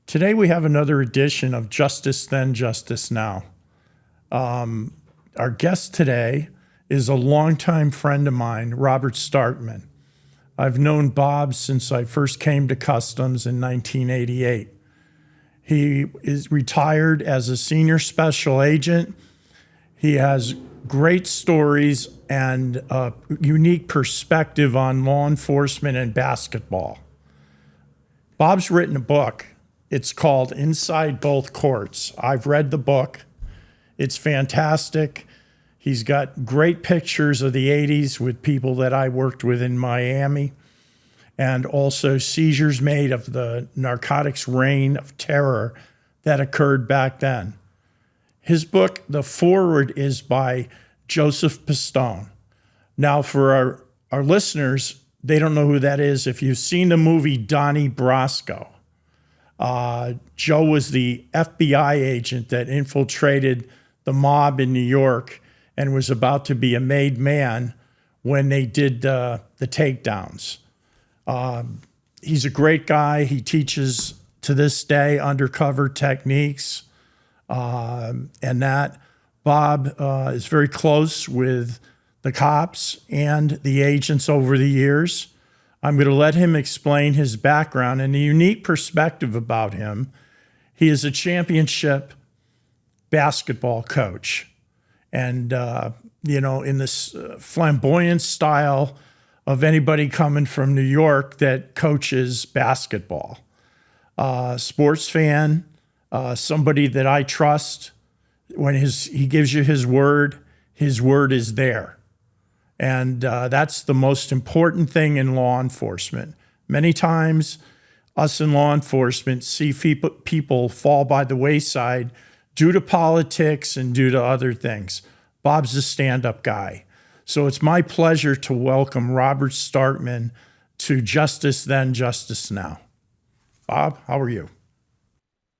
Today we have another edition of Justice Then, Justice Now. Our guest today is a longtime friend of mine, Robert Starkman. I've known Bob since I first came to Customs in 1988. He is retired as a senior special agent. He has great stories and a unique perspective on law enforcement and basketball. Bob's written a book. It's called Inside Both Courts. I've read the book. It's fantastic. He's got great pictures of the 80s with people that I worked with in Miami, and also seizures made of the narcotics reign of terror that occurred back then. His book, the foreword, is by Joseph Pistone. Now, for our listeners, they don't know who that is. If you've seen the movie Donnie Brasco, Joe was the FBI agent that infiltrated the mob in New York and was about to be a made man when they did the takedowns. He's a great guy. He teaches to this day undercover techniques, and that Bob is very close with the cops and the agents over the years. I'm going to let him explain his background and the unique perspective about him. He is a championship basketball coach. And, in this flamboyant style of anybody coming from New York that coaches basketball. Sports fan, somebody that I trust. When he gives you his word is there. And that's the most important thing in law enforcement. Many times, us in law enforcement see people fall by the wayside due to politics and due to other things. Bob's a stand-up guy. So it's my pleasure to welcome Robert Starkman to Justice Then, Justice Now. Bob, how are you?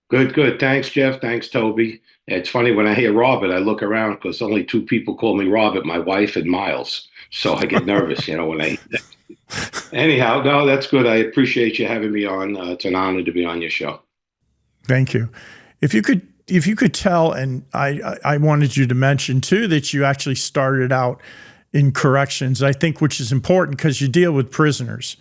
Good. Thanks, Jeff. Thanks, Toby. It's funny when I hear Robert, I look around because only two people call me Robert, my wife and Miles. So I get nervous, when I hear that. Anyhow, no, that's good. I appreciate you having me on. It's an honor to be on your show. Thank you. If you could tell, and I wanted you to mention too, that you actually started out in corrections, I think, which is important because you deal with prisoners.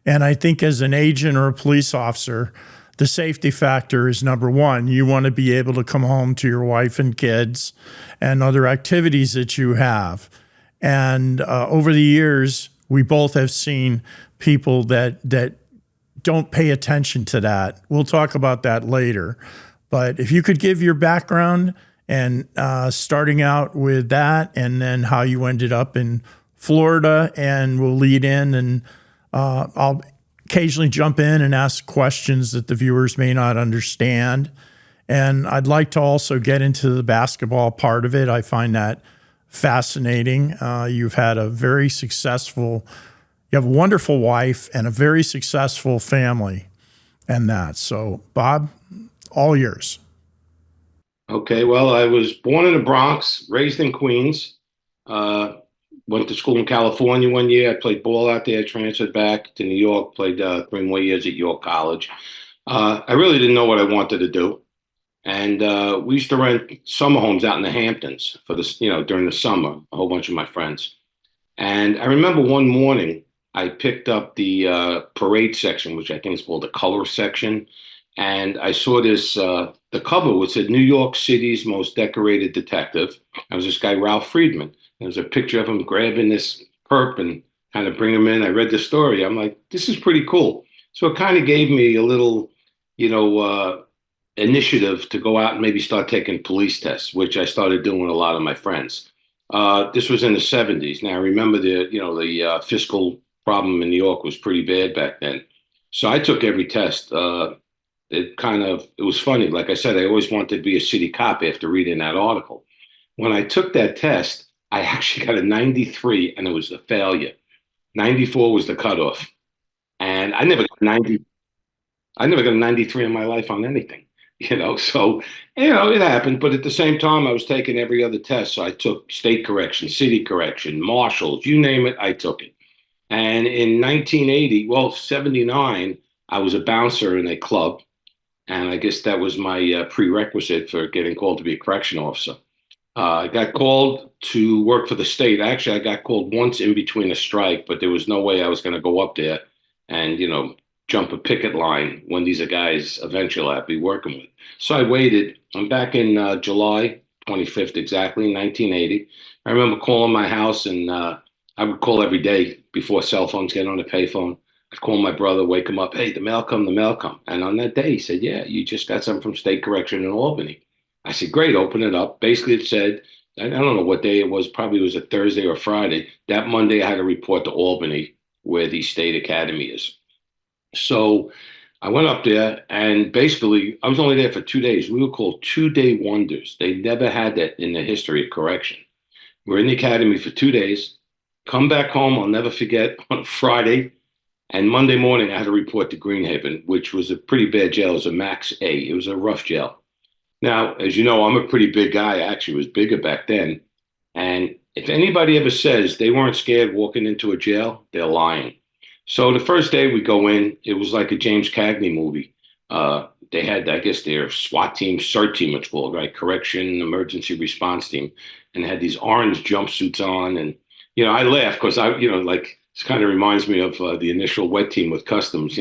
And I think as an agent or a police officer, the safety factor is number one. You want to be able to come home to your wife and kids and other activities that you have. And over the years, we both have seen people that don't pay attention to that. We'll talk about that later. But if you could give your background and starting out with that, and then how you ended up in Florida, and we'll lead in, and I'll occasionally jump in and ask questions that the viewers may not understand. And I'd like to also get into the basketball part of it. I find that fascinating. You've had you have a wonderful wife and a very successful family and that. So, Bob, all yours. Okay, well, I was born in the Bronx, raised in Queens. Went to school in California one year. I played ball out there, transferred back to New York, played 3 more years at York College. I really didn't know what I wanted to do. And we used to rent summer homes out in the Hamptons for this, during the summer, a whole bunch of my friends. And I remember one morning I picked up the parade section, which I think is called the color section. And I saw this, the cover which said New York City's most decorated detective. It was this guy, Ralph Fredman. There was a picture of him grabbing this perp and kind of bring him in. I read the story. I'm like, this is pretty cool. So it kind of gave me a little, initiative to go out and maybe start taking police tests, which I started doing with a lot of my friends. This was in the 70s. Now, I remember the fiscal problem in New York was pretty bad back then. So I took every test. It was funny. Like I said, I always wanted to be a city cop after reading that article. When I took that test, I actually got a 93, and it was a failure. 94 was the cutoff. And I never got I never got a 93 in my life on anything. So, it happened. But at the same time, I was taking every other test. So I took state correction, city correction, marshals, you name it, I took it. And in 79, I was a bouncer in a club. and I guess that was my prerequisite for getting called to be a correction officer. I got called to work for the state. Actually, I got called once in between a strike, but there was no way I was going to go up there and, jump a picket line when these are guys eventually I'd be working with. So I waited. I'm back in July 25th, exactly, 1980. I remember calling my house, and I would call every day before cell phones get on the payphone. I'd call my brother, wake him up. Hey, the mail come, the mail come. And on that day, he said, yeah, you just got something from State Correction in Albany. I said, great, open it up. Basically, it said, I don't know what day it was, probably it was a Thursday or Friday. That Monday, I had to report to Albany, where the state academy is. So I went up there, and basically, I was only there for 2 days. We were called 2 day wonders. They never had that in the history of correction. We're in the academy for 2 days, come back home, I'll never forget, on Friday. And Monday morning, I had to report to Greenhaven, which was a pretty bad jail. It was a max A. It was a rough jail. Now, as you know, I'm a pretty big guy. I actually was bigger back then. And if anybody ever says they weren't scared walking into a jail, they're lying. So the first day we go in, it was like a James Cagney movie. They had, I guess, their SWAT team, CERT team, it's called, right? Correction Emergency Response Team. And they had these orange jumpsuits on. And, I laugh because like, this kind of reminds me of the initial wet team with customs.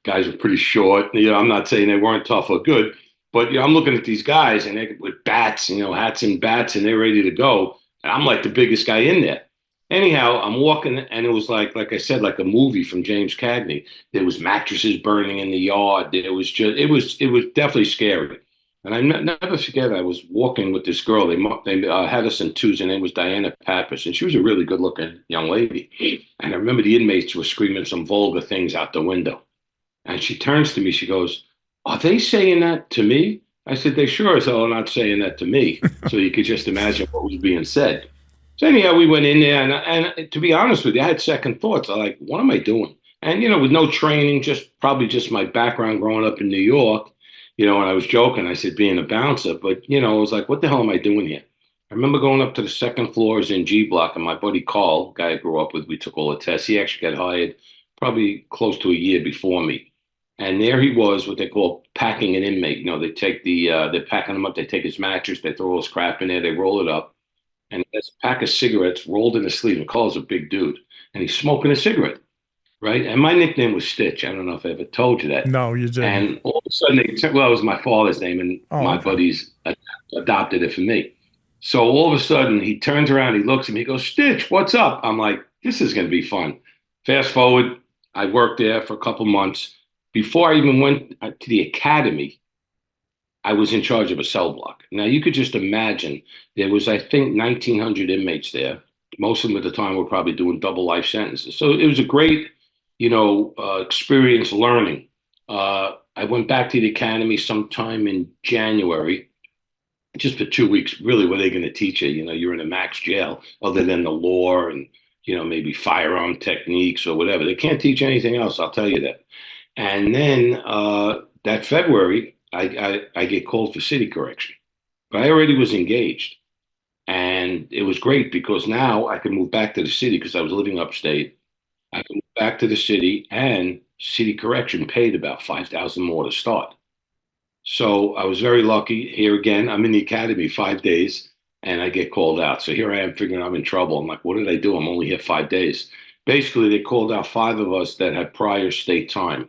Guys were pretty short. I'm not saying they weren't tough or good, but I'm looking at these guys and they with bats, hats and bats, and they're ready to go. And I'm like the biggest guy in there. Anyhow, I'm walking, and it was like I said, like a movie from James Cagney. There was mattresses burning in the yard. It was definitely scary. And never forget, I was walking with this girl. They had us in twos, and it was Diana Pappas, and she was a really good looking young lady. And I remember the inmates were screaming some vulgar things out the window. And she turns to me, she goes, are they saying that to me? I said, they sure as hell are not saying that to me. So you could just imagine what was being said. So anyhow, we went in there, and to be honest with you, I had second thoughts. I like, what am I doing? And with no training, just probably just my background growing up in New York, and I was joking. I said being a bouncer, but I was like, what the hell am I doing here? I remember going up to the second floors in G Block, and my buddy Carl, guy I grew up with, we took all the tests. He actually got hired probably close to a year before me. And there he was, what they call packing an inmate. They take they're packing him up. They take his mattress, they throw all his crap in there, they roll it up, and he has a pack of cigarettes rolled in his sleeve. And Carl's a big dude, and he's smoking a cigarette, right? And my nickname was Stitch. I don't know if I ever told you that. No, you didn't. And all of a sudden, well, it was my father's name, and Oh, my okay. buddies adopted it for me. So all of a sudden, he turns around, he looks at me, he goes, Stitch, what's up? I'm like, this is going to be fun. Fast forward, I worked there for a couple months. Before I even went to the academy, I was in charge of a cell block. Now, you could just imagine there was, I think, 1,900 inmates there. Most of them at the time were probably doing double life sentences. So it was a great, experience learning. I went back to the academy sometime in January, just for 2 weeks. Really, what are they going to teach you? You're in a max jail, other than the law and, maybe firearm techniques or whatever. They can't teach anything else, I'll tell you that. And then that February, I get called for city correction. But I already was engaged. And it was great because now I could move back to the city because I was living upstate. I could move back to the city, and city correction paid about 5,000 more to start. So I was very lucky. Here again, I'm in the academy 5 days, and I get called out. So here I am figuring I'm in trouble. I'm like, what did I do? I'm only here 5 days. Basically, they called out five of us that had prior state time,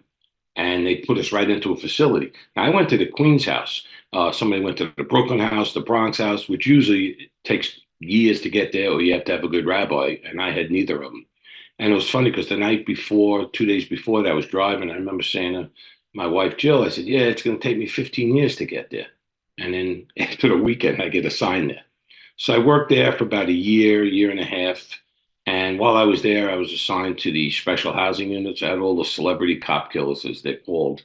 and they put us right into a facility. Now, I went to the Queens house. Somebody went to the Brooklyn house, the Bronx house, which usually takes years to get there, or you have to have a good rabbi, and I had neither of them. And it was funny because the night before, 2 days before that, I was driving. I remember saying to my wife, Jill, I said, yeah, it's going to take me 15 years to get there. And then after the weekend, I get assigned there. So I worked there for about a year, year and a half. And while I was there, I was assigned to the special housing units. I had all the celebrity cop killers, as they're called.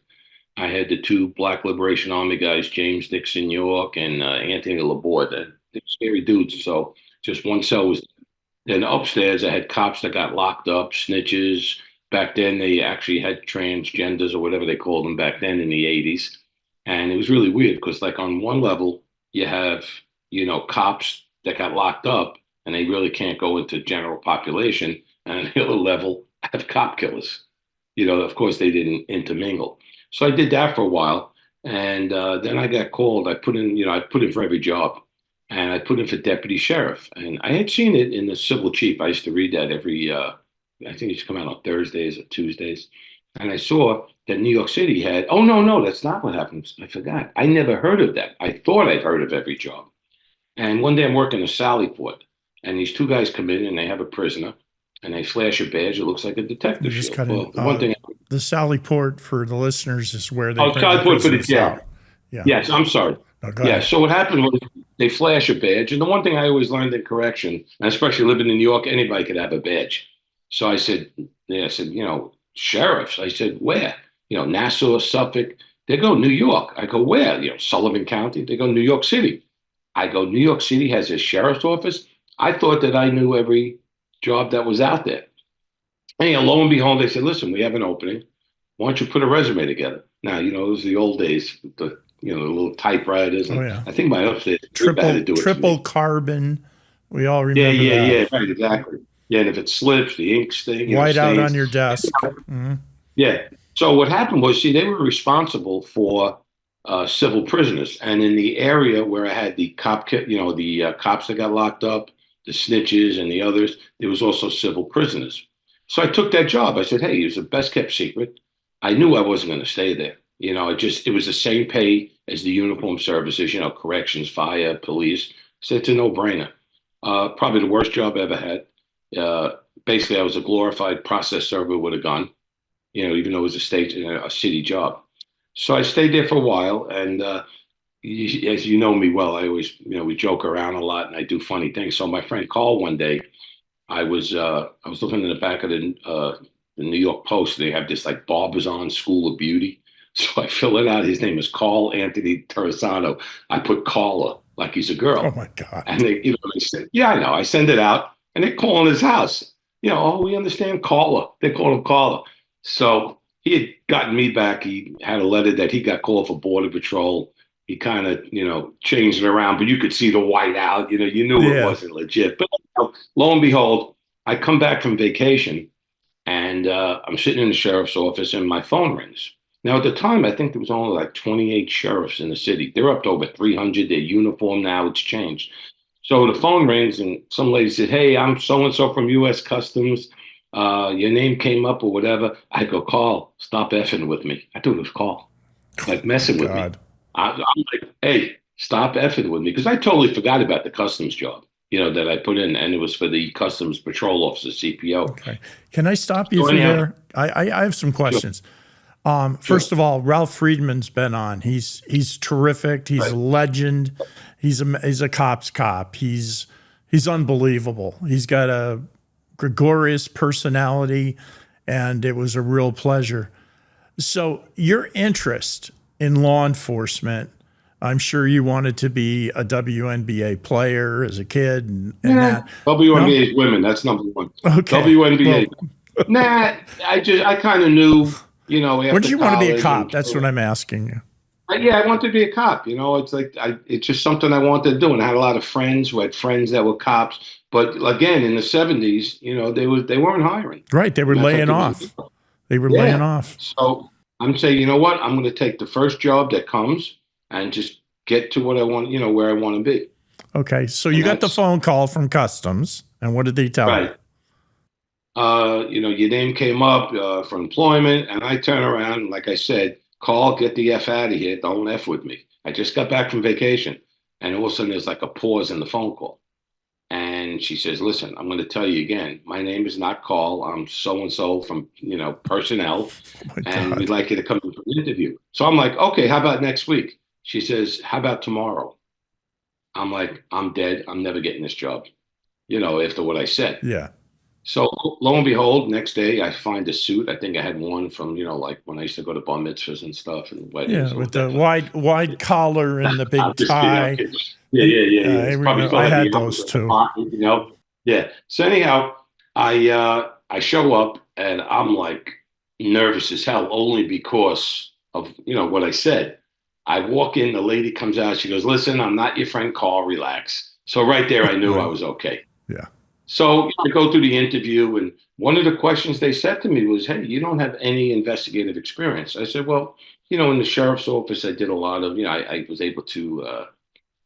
I had the two Black Liberation Army guys, James Dixon York and Anthony Laborde. They're scary dudes. So just one cell was. Then upstairs, I had cops that got locked up, snitches. Back then, they actually had transgenders or whatever they called them back then in the 80s. And it was really weird because, like, on one level, you have, cops that got locked up and they really can't go into general population. And on the other level, I have cop killers. Of course, they didn't intermingle. So I did that for a while. And then I got called. I put in for every job, and I put in for deputy sheriff. And I had seen it in the Civil Chief. I used to read that every, I think it used to come out on Thursdays or Tuesdays. And I saw that New York City had, oh, no, no, that's not what happens. I forgot. I never heard of that. I thought I'd heard of every job. And one day I'm working a Sally Port, and these two guys come in and they have a prisoner, and they flash a badge. It looks like a You detective just shield. cut in. Well, the one thing, The Sally Port for the listeners is where they oh, bring the Sally Port for the prisoners jail. out. Yeah. Yes, I'm sorry. No, go Yeah, ahead. so what happened was they flash a badge. And the one thing I always learned in correction, and especially living in New York, anybody could have a badge. So I said, yeah, I said, sheriffs. I said, where? Nassau, Suffolk. They go, New York. I go, where? Sullivan County. They go, New York City. I go, New York City has a sheriff's office. I thought that I knew every job that was out there. Anyhow, lo and behold, they said, listen, we have an opening. Why don't you put a resume together? Now, it was the old days, the little typewriters. Oh And yeah. I think my upstairs had to do it for Triple me. carbon. We all Yeah, remember yeah, that. yeah, right, exactly. Yeah, and if it slips, the ink White out on stains. your desk. Mhm. Yeah. So what happened was, see, they were responsible for civil prisoners, and in the area where I had the cops that got locked up, the snitches, and the others, there was also civil prisoners. So I took that job. I said, "Hey, it was the best kept secret." I knew I wasn't going to stay there. It was the same pay as the uniform services. Corrections, fire, police. So it's a no brainer. Probably the worst job I ever had. Uh, Basically, I was a glorified process server with a gun, even though it was a city job. So I stayed there for a while, and as you know me well, I always, we joke around a lot, and I do funny things. So my friend called one day. I was looking in the back of the New York Post. They have this like Barbizon School of Beauty. So I fill it out. His name is Carl Anthony Terrasano. I put caller like he's a Oh girl, my God. and they said, "Yeah, I know." I send it out, and they call on his house. Oh, we understand caller. They call him caller. So he had gotten me back. He had a letter that he got called for border patrol. He kind of, changed it around, but you could see the white out. You knew it Yeah. wasn't legit. But lo and behold, I come back from vacation, and I'm sitting in the sheriff's office, and my phone rings. Now, at the time, I think there was only like 28 sheriffs in the city. They're up to over 300. Their uniform now, it's changed. So the phone rings, and some lady said, "Hey, I'm so and so from U.S. Customs. Your name came up or whatever." I go, "Call, stop effing with me." I thought it was call, like Oh my messing with me. God. I'm like, "Hey, stop effing with me," because I totally forgot about the customs job, that I put in, and it was for the Customs Patrol Officer, CPO. Okay. Can I stop you So for anyhow, there? I have some sure, questions. sure, First of all, Ralph Friedman's been on. He's terrific. He's right, a legend. He's a cop's cop. He's unbelievable. He's got a gregarious personality, and it was a real pleasure. So your interest in law enforcement, I'm sure you wanted to be a WNBA player as a kid and yeah. that. No? WNBA is women. That's number one. Okay. WNBA. Well, Nah, I kind of knew, when did after you want to be a college cop? and That's what I'm asking you. yeah, I wanted to be a cop. It's like it's just something I wanted to do, and I had a lot of friends who had friends that were cops. But again, in the '70s, they weren't hiring. Right. They were Matter of fact, laying it was off. They were laying yeah. off. So I'm saying, you know what? I'm going to take the first job that comes and just get to what I want, where I want to be. Okay. So And you got the that's phone call from Customs, and what did they tell you? right. Your name came up for employment, and I turn around and, like I said, call, get the F out of here. Don't F with me. I just got back from vacation, and all of a sudden there's like a pause in the phone call. And she says, "Listen, I'm going to tell you again. My name is not Carl. I'm so and so from, personnel, Oh my and we'd God. like you to come in for an interview." So I'm like, "Okay, how about next week?" She says, "How about tomorrow?" I'm like, "I'm dead. I'm never getting this job, after what I said." Yeah. So lo and behold, next day I find a suit. I think I had one from, like when I used to go to bar mitzvahs and stuff and weddings Yeah. or With the whatever. wide collar and the I'm big just kidding. I'm tie. kidding. Yeah, And yeah, yeah, yeah. I It's probably remember still I had had the those envelope at the too. bottom. Yeah. So anyhow, I show up and I'm like nervous as hell, only because of what I said. I walk in, the lady comes out, she goes, "Listen, I'm not your friend Carl, relax." So right there, I knew I Right. was okay. Yeah. So I go through the interview, and one of the questions they said to me was, "Hey, you don't have any investigative experience." I said, "Well, In the sheriff's office, I did a lot of, I was able to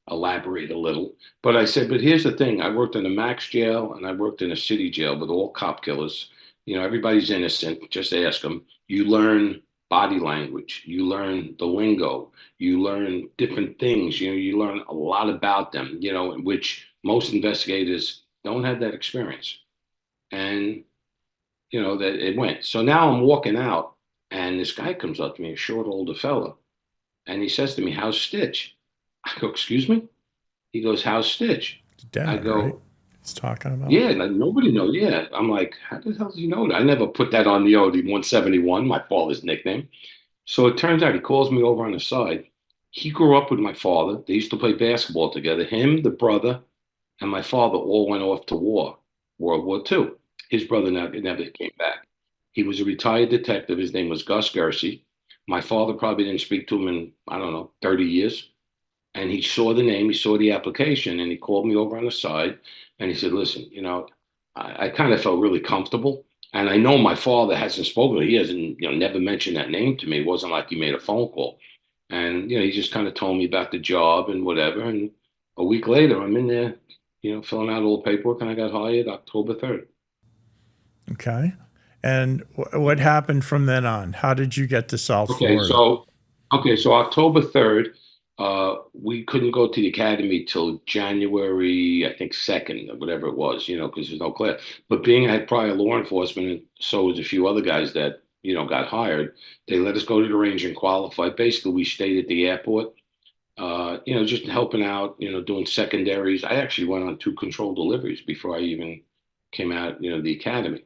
elaborate a little. But I said, but here's the thing: I worked in a max jail and I worked in a city jail with all cop killers. Everybody's innocent. Just ask them. You learn body language. You learn the lingo. You learn different things. You learn a lot about them. Which most investigators don't have that experience. And that it went. So now I'm walking out, and this guy comes up to me, a short older fella, and he says to me, "How's Stitch?" I go, "Excuse me?" He goes, "How's Stitch?" I Dad, right? go, He's talking about. "Yeah, like, nobody knows." Yeah. I'm like, "How the hell does he know that?" I never put that on the 171, my father's nickname. So it turns out he calls me over on the side. He grew up with my father. They used to play basketball together. Him, the brother, and my father all went off to war, World War II. His brother never came back. He was a retired detective. His name was Gus Gersey. My father probably didn't speak to him in, I don't know, 30 years. And he saw the name, he saw the application, and he called me over on the side and he said, "Listen, I kind of felt really comfortable. And I know my father hasn't spoken. He hasn't, never mentioned that name to me. It wasn't like he made a phone call. And, he just kind of told me about the job and whatever. And a week later, I'm in there, filling out all the paperwork, and I got hired October 3rd. Okay. And what happened from then on? How did you get to South Okay, Florida? so October 3rd, we couldn't go to the academy till January, I think 2nd or whatever it was, because there's no class. But being I had prior law enforcement, and so was a few other guys that, got hired, they let us go to the range and qualify. Basically, we stayed at the airport, just helping out, doing secondaries. I actually went on two controlled deliveries before I even came out, the academy.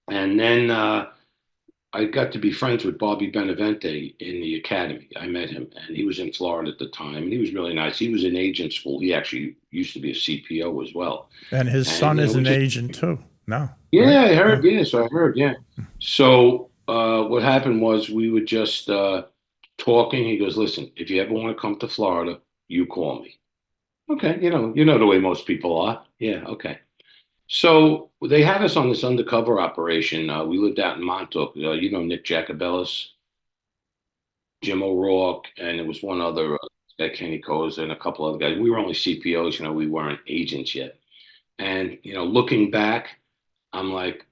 And then I got to be friends with Bobby Benevente in the academy. I met him, and he was in Florida at the time, and he was really nice. He was in agent school. He actually used to be a CPO as well. And his And son is we an just agent too. No, right? yeah, I Yeah. heard. Yeah, so I heard. Yeah. So what happened was we were just talking. He goes, "Listen, if you ever want to come to Florida, you call me." Okay, you know the way most people are. Yeah, okay. So they had us on this undercover operation. We lived out in Montauk. Nick Jacobellis, Jim O'Rourke, and it was one other guy, Kenny Koza, and a couple other guys. We were only CPOs, we weren't agents yet. And looking back, I'm like,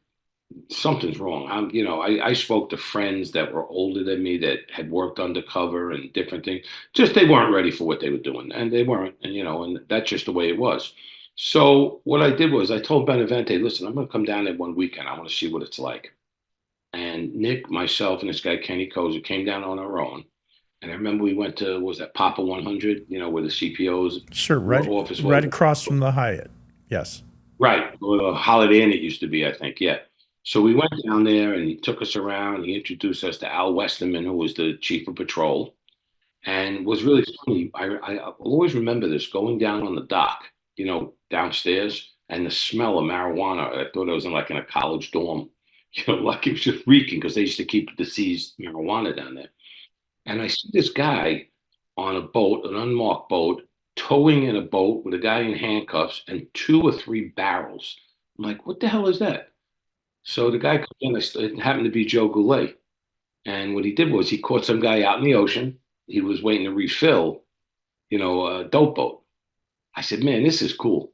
something's wrong. I spoke to friends that were older than me that had worked undercover and different things. Just they weren't ready for what they were doing, and they weren't, and that's just the way it was. So what I did was I told Benevente, "Listen, I'm going to come down there one weekend. I want to see what it's like." And Nick, myself, and this guy Kenny Koza came down on our own. And I remember we went to was that Papa 100, where the CPO's Sure. Right, office was. right across from the Hyatt. Yes. Right, or Holiday Inn it used to be, I think. Yeah. So we went down there, and he took us around. He introduced us to Al Westerman, who was the chief of patrol, and was really funny. I always remember this going down on the dock, downstairs, and the smell of marijuana. I thought I was in a college dorm, like it was just reeking because they used to keep the seized marijuana down there. And I see this guy on a boat, an unmarked boat, towing in a boat with a guy in handcuffs and two or three barrels. I'm like, what the hell is that? So the guy comes in, it happened to be Joe Goulet. And what he did was he caught some guy out in the ocean. He was waiting to refill, a dope boat. I said, man, this is cool.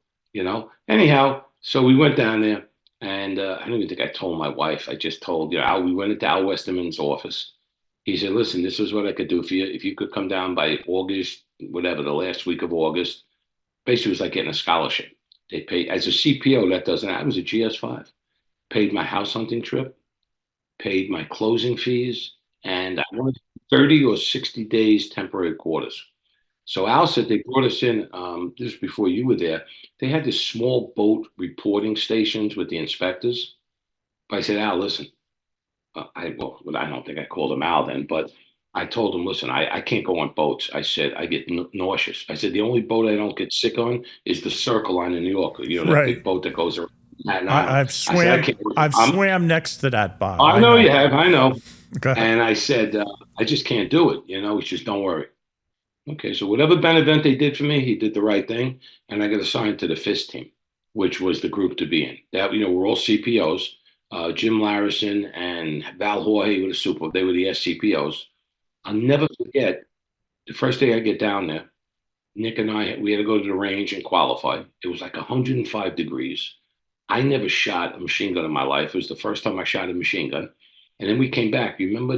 Anyhow, so we went down there, and I don't even think I told my wife. I just told, we went into Al Westerman's office. He said, listen, this is what I could do for you. If you could come down by August, whatever, the last week of August, basically it was like getting a scholarship. They pay, as a CPO, that doesn't, I was a GS5, paid my house hunting trip, paid my closing fees, and I wanted 30 or 60 days temporary quarters. So Al said they brought us in, this was before you were there. They had this small boat reporting stations with the inspectors. But I said, Al, listen, I don't think I called him Al then, but I told him, listen, I can't go on boats. I said, I get nauseous. I said, the only boat I don't get sick on is the Circle Line in New York, that Right. big boat that goes around Manhattan Island. I said, I can't. I've swam next to that, Bob. I I know know. you have. I know. Go ahead. And I said, I just can't do it. He says, don't worry. Okay, so whatever Benevente did for me, he did the right thing, and I got assigned to the FIST team, which was the group to be in. That we're all CPOs. Jim Larison and Val Jorge were the super. They were the SCPOs, I'll never forget the first day I get down there. Nick and I, we had to go to the range and qualify. It was like 105 degrees. I never shot a machine gun in my life. It was the first time I shot a machine gun. And then we came back. You remember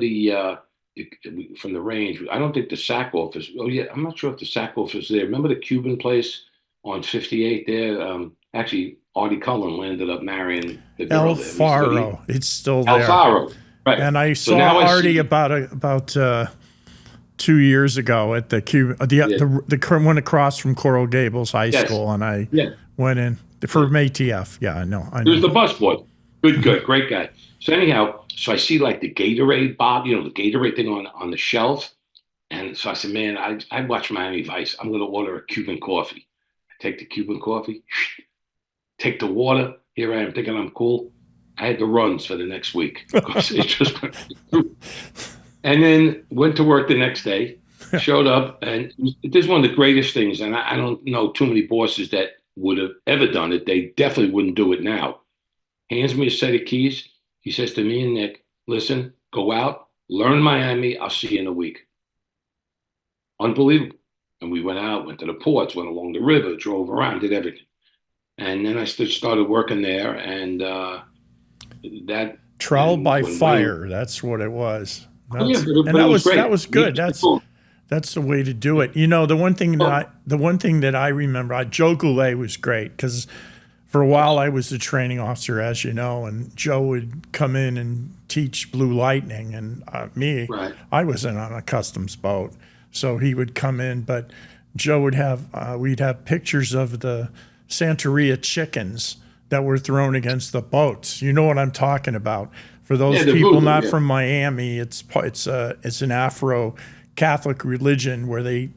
from the range? I don't think the SAC office. Oh yeah, I'm not sure if the SAC office was there. Remember the Cuban place on 58 there? Actually, Artie Cullen ended up marrying the El girl there. We used to go to eat. Faro, it's still there. Alfaro, right? And I So saw now I Artie see. about 2 years ago at the Cuban, Yeah, the one across from Coral Gables High yes, School, and I yeah, went in yeah. for ATF. Yeah, I know, I He was know. the busboy. Good, great guy. So anyhow, so I see like the Gatorade Bob, the Gatorade thing on the shelf. And so I said, man, I watch Miami Vice. I'm going to order a Cuban coffee. I take the Cuban coffee, take the water. Here I am thinking I'm cool. I had the runs for the next week because it just went through. And then went to work the next day, showed up, and this is one of the greatest things. And I don't know too many bosses that would have ever done it. They definitely wouldn't do it now. Hands me a set of keys. He says to me and Nick, listen, go out, learn Miami. I'll see you in a week. Unbelievable. And we went out, went to the ports, went along the river, drove around, did everything. And then I started working there, and that Trial and by when Wayne, fire. That's what it was. oh yeah, That's but and it that was was that great. was good. That's the way to do it. The one thing that I remember, Joe Goulet was great because for a while I was the training officer, as you know, and Joe would come in and teach Blue Lightning, and Right. I wasn't on a customs boat, so he would come in, but Joe would have we'd have pictures of the Santeria chickens that were thrown against the boats. You know what I'm talking about. For Yeah, those the people voodoo. not Yeah. from Miami, it's an Afro Catholic religion where they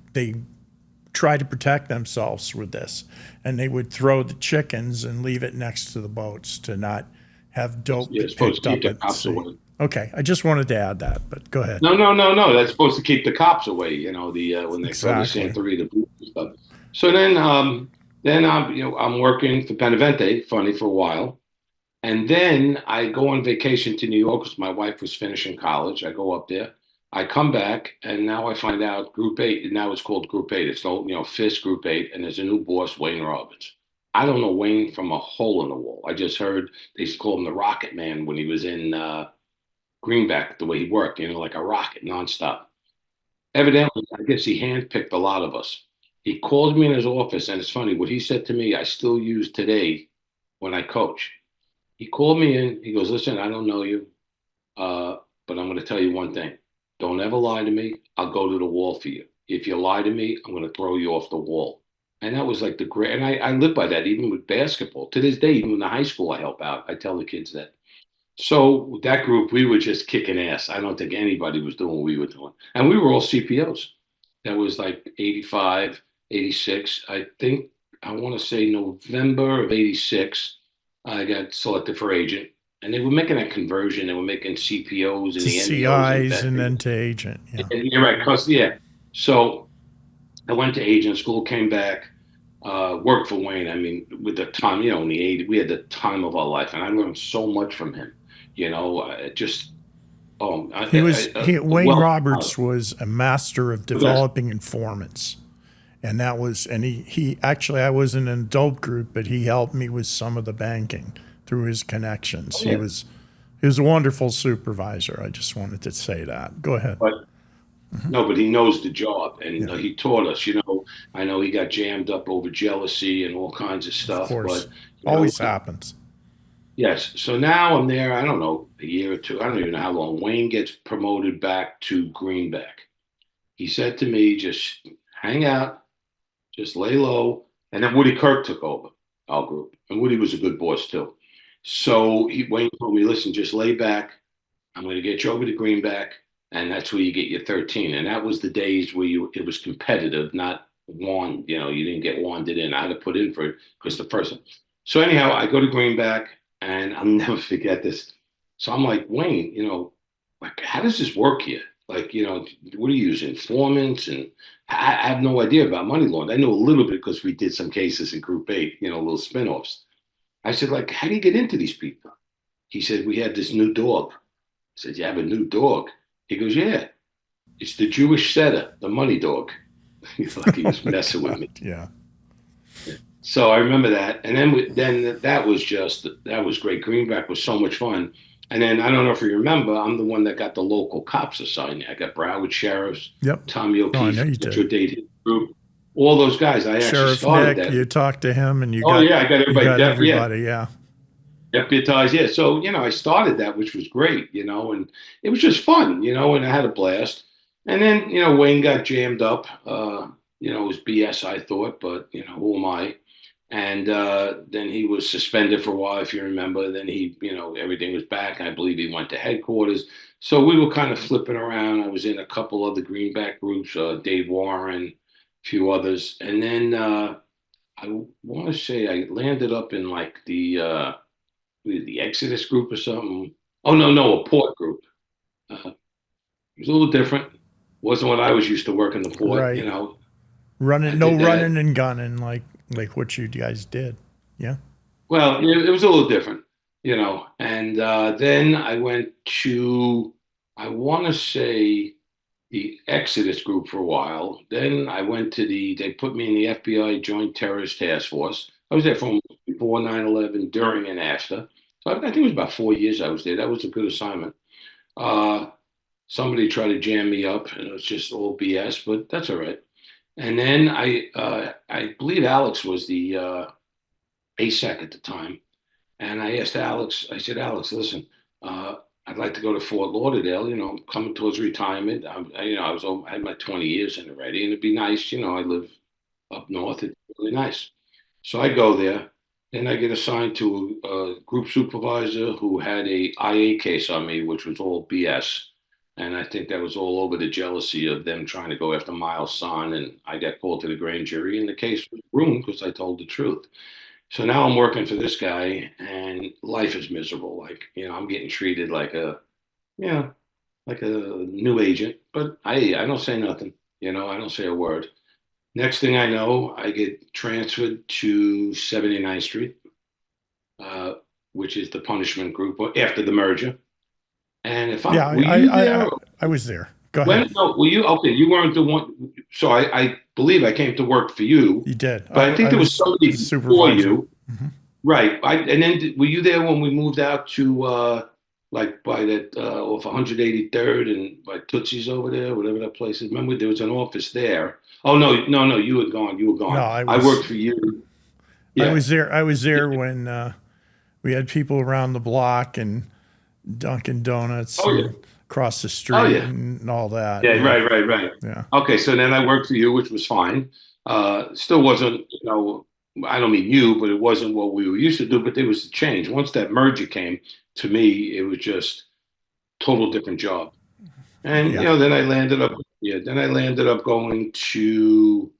try to protect themselves with this, and they would throw the chickens and leave it next to the boats to not have dope Yeah, be it's supposed picked to keep up the at cops sea. away. Okay, I just wanted to add that, but go ahead. No, no, no, no. That's supposed to keep the cops away. The when they throw the Exactly. Santeria, the voodoo stuff. So then I'm working for Benevente, funny for a while. And then I go on vacation to New York because my wife was finishing college. I go up there. I come back, and now I find out Group 8, now it's called Group 8. It's no, FIS Group 8, and there's a new boss, Wayne Robbins. I don't know Wayne from a hole in the wall. I just heard they used to call him the Rocket Man when he was in Greenback, the way he worked, like a rocket nonstop. Evidently, I guess he handpicked a lot of us. He called me in his office, and it's funny, what he said to me, I still use today when I coach. He called me in. He goes, listen, I don't know you, but I'm going to tell you one thing. Don't ever lie to me. I'll go to the wall for you. If you lie to me, I'm going to throw you off the wall. And that was like the great, and I live by that even with basketball. To this day, even in the high school I help out, I tell the kids that. So that group, we were just kicking ass. I don't think anybody was doing what we were doing. And we were all CPOs. That was like 85, 86. I think, I want to say November of 86, I got selected for agent. And they were making that conversion. They were making CPOs and To the NEOs CIs and investing. then to agent. Yeah. And you're right, yeah. So I went to agent school, came back, worked for Wayne. I mean, with the time, in the 80s, we had the time of our life, and I learned so much from him. Just a Wayne wealth of Roberts knowledge. was a master of The best. developing informants. And he actually, I was in an adult group, but he helped me with some of the banking through his connections. Oh, yeah. He was a wonderful supervisor. I just wanted to say that. Go ahead. But no, but he knows the job, and Yeah, he taught us. I know he got jammed up over jealousy and all kinds of of stuff, course. but Always happens. yes. So now I'm there. I don't know, a year or two. I don't even know how long. Wayne gets promoted back to Greenback. He said to me, just hang out, just lay low. And then Woody Kirk took over our group. And Woody was a good boss too. So Wayne told me, listen, just lay back. I'm going to get you over to Greenback. And that's where you get your 13. And that was the days where it was competitive, not wand. You didn't get wanded in. I had to put in for it because the person. So anyhow, I go to Greenback and I'll never forget this. So I'm like, Wayne, like, how does this work here? Like, what are you using? Informants? And I have no idea about money laundering. I know a little bit because we did some cases in Group 8, little spinoffs. I said, like, how do you get into these people? He said, we had this new dog. I said, you have a new dog? He goes, yeah. it's the Jewish setter, the money dog. Like he Oh was my messing with God. me. Yeah. So I remember that, and then that was great. Greenback was so much fun. And then I don't know if you remember, I'm the one that got the local cops assigned. I got Broward sheriffs, Yep. Tommy Oh, I O'Keefe, know you did. Metro Dade group, all those guys. I actually Sheriff started Nick, that. you talked to him and Oh yeah, I got you everybody. got Yeah, everybody. Yeah. deputized. Yeah, so I started that, which was great. And it was just fun. And I had a blast. And then Wayne got jammed up. It was BS, I thought, but who am I? And then he was suspended for a while, if you remember. Then everything was back. I believe he went to headquarters. So we were kind of flipping around. I was in a couple of the Greenback groups, Dave Warren, a few others. And then I want to say I landed up in like the Exodus group or something. Oh, no, a port group. It was a little different. Wasn't what I was used to working the port. Right. I Running, no did that. running and gunning like what you guys did. Yeah. Well, it was a little different. And then I went to, I want to say, the Exodus group for a while. Then I went to they put me in the FBI Joint Terrorist Task Force. I was there from before 9/11, during and after. So I think it was about 4 years I was there. That was a good assignment. Uh, Somebody tried to jam me up, and it was just all BS, but that's all right. And then I believe Alex was the ASEC at the time. And I asked Alex, I said, Alex, listen, I'd like to go to Fort Lauderdale. I'm coming towards retirement. I had my 20 years in already, and it'd be nice. I live up north. It's really nice. So I go there. Then I get assigned to a group supervisor who had a IA case on me, which was all BS. And I think that was all over the jealousy of them trying to go after Miles Son. And I got called to the grand jury, and the case was ruined because I told the truth. So now I'm working for this guy, and life is miserable. Like, I'm getting treated yeah, like a new agent, but I don't say nothing. I don't say a word. Next thing I know, I get transferred to 79th Street, uh, which is the punishment group after the merger. And Yeah. were you there? I was there. Go When, ahead. no, were you, okay, you weren't the one. So I believe I came to work for you, You did. but I think I there was was somebody the before supervisor. you. Right. And then were you there when we moved out to like by that off 183rd and by Tootsie's over there, whatever that place is? Remember there was an office there. Oh no, no, no, you had gone. You were No, gone. I worked for you. I Yeah. was there. I was there when we had people around the block and Dunkin' Donuts Oh yeah. and across the Oh street yeah. and all that. Yeah, Yeah. right. Yeah. Okay, so then I worked for you, which was fine. Still wasn't, I don't mean you, but it wasn't what we were used to do, but there was a change. Once that merger came, to me, it was just total different job. And Yeah. then I landed up going to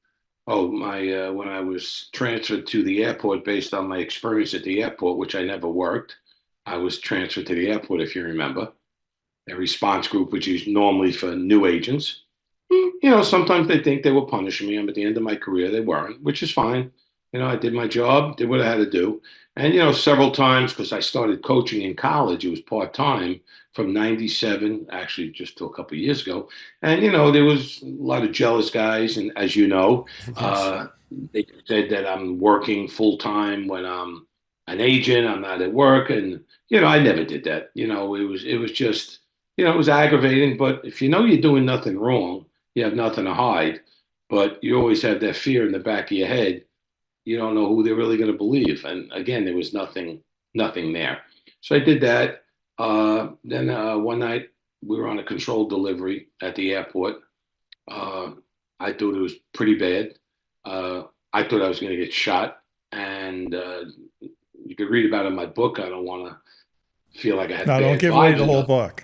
my when I was transferred to the airport based on my experience at the airport, which I never worked. I was transferred to the airport, if you remember, a response group, which is normally for new agents. Sometimes they think they were punishing me. I'm at the end of my career. They weren't, which is fine. I did my job, did what I had to do. And, several times, because I started coaching in college, it was part time from 97, actually just till a couple of years ago. And, there was a lot of jealous guys. And as you know, Yes. they said that I'm working full time when I'm an agent, I'm not at work. And, I never did that. It was just, it was aggravating. But if you know you're doing nothing wrong, you have nothing to hide, but you always have that fear in the back of your head. You don't know who they're really going to believe. And again, there was nothing there. So I did that. Then one night we were on a controlled delivery at the airport. Uh, I thought it was pretty bad. Uh, I thought I was going to get shot. And you could read about it in my book. I don't want to feel like I had No, don't bad give away vibes the or whole nothing. book.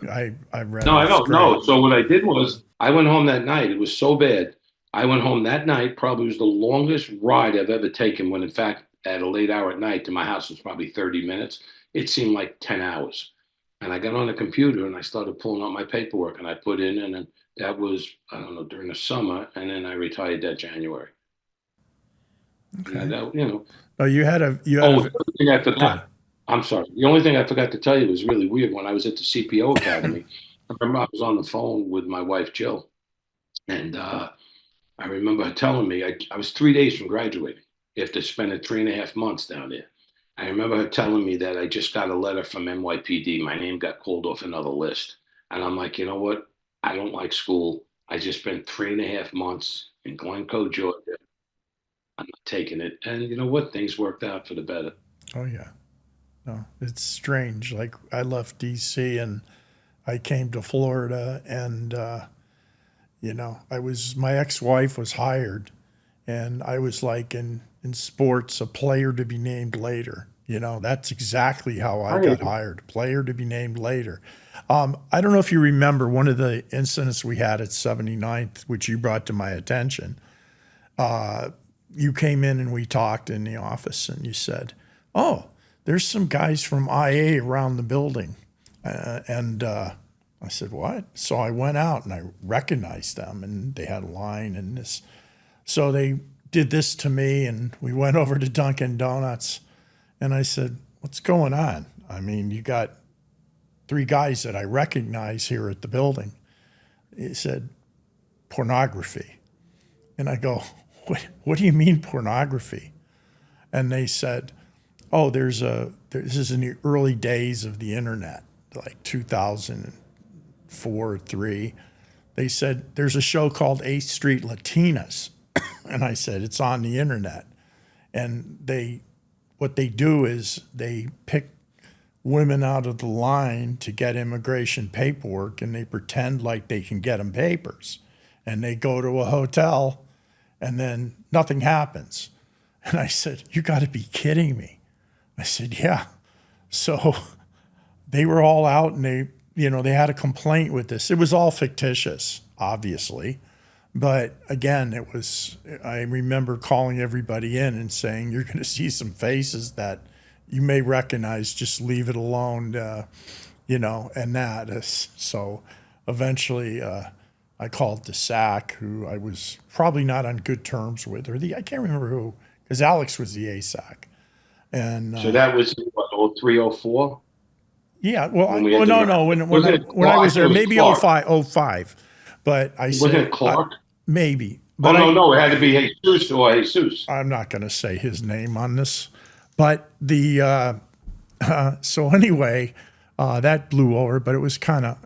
I read No, it. I It's don't great. know. So what I did was I went home that night. It was so bad. I went home that night. Probably was the longest ride I've ever taken. When in fact, at a late hour at night to my house was probably 30 minutes. It seemed like 10 hours. And I got on the computer and I started pulling out my paperwork and I put in, and then that was, I don't know, during the summer. And then I retired that January. Okay. That. Oh, you had Oh, a the other thing I go ahead. forgot. I'm sorry. The only thing I forgot to tell you was really weird. When I was at the CPO Academy, I remember I was on the phone with my wife, Jill. And I remember her telling me I was 3 days from graduating after spending 3.5 months down there. I remember her telling me that I just got a letter from NYPD. My name got called off another list. And I'm like, you know what? I don't like school. I just spent 3.5 months in Glencoe, Georgia. I'm not taking it. And you know what? Things worked out for the better. Oh yeah. No, it's strange. Like I left D.C. and I came to Florida, and I was my ex-wife was hired, and I was like in sports, a player to be named later. That's exactly how I got Right. hired, player to be named later. I don't know if you remember one of the incidents we had at 79th, which you brought to my attention. You came in and we talked in the office, and you said, "Oh, there's some guys from IA around the building," and I said, "What?" So I went out and I recognized them, and they had a line and this. So they did this to me, and we went over to Dunkin' Donuts, and I said, "What's going on? I mean, you got three guys that I recognize here at the building." He said, "Pornography." And I go, what do you mean pornography? And they said, "Oh, this is in the early days of the internet, like 2004, 3." They said, "There's a show called 8th Street Latinas." And I said, "It's on the internet." And what they do is they pick women out of the line to get immigration paperwork, and they pretend like they can get them papers. And they go to a hotel, and then nothing happens. And I said, "You got to be kidding me." I said, "Yeah." So they were all out, and they had a complaint with this. It was all fictitious, obviously. But again, I remember calling everybody in and saying, "You're going to see some faces that you may recognize, just leave it alone," and that. So eventually, I called the SAC, who I was probably not on good terms with, I can't remember who, because Alex was the ASAC. And So that was what, 03, 04 yeah, well, when we well, had the no, merger. no, when Wasn't it I Clark? I was think it there, was maybe Clark. 05, oh 05. But I Wasn't said, it Clark? maybe, Oh but no, no, it had to be Jesus or Jesus. I'm not going to say his name on this. But so anyway, that blew over. But it was kind of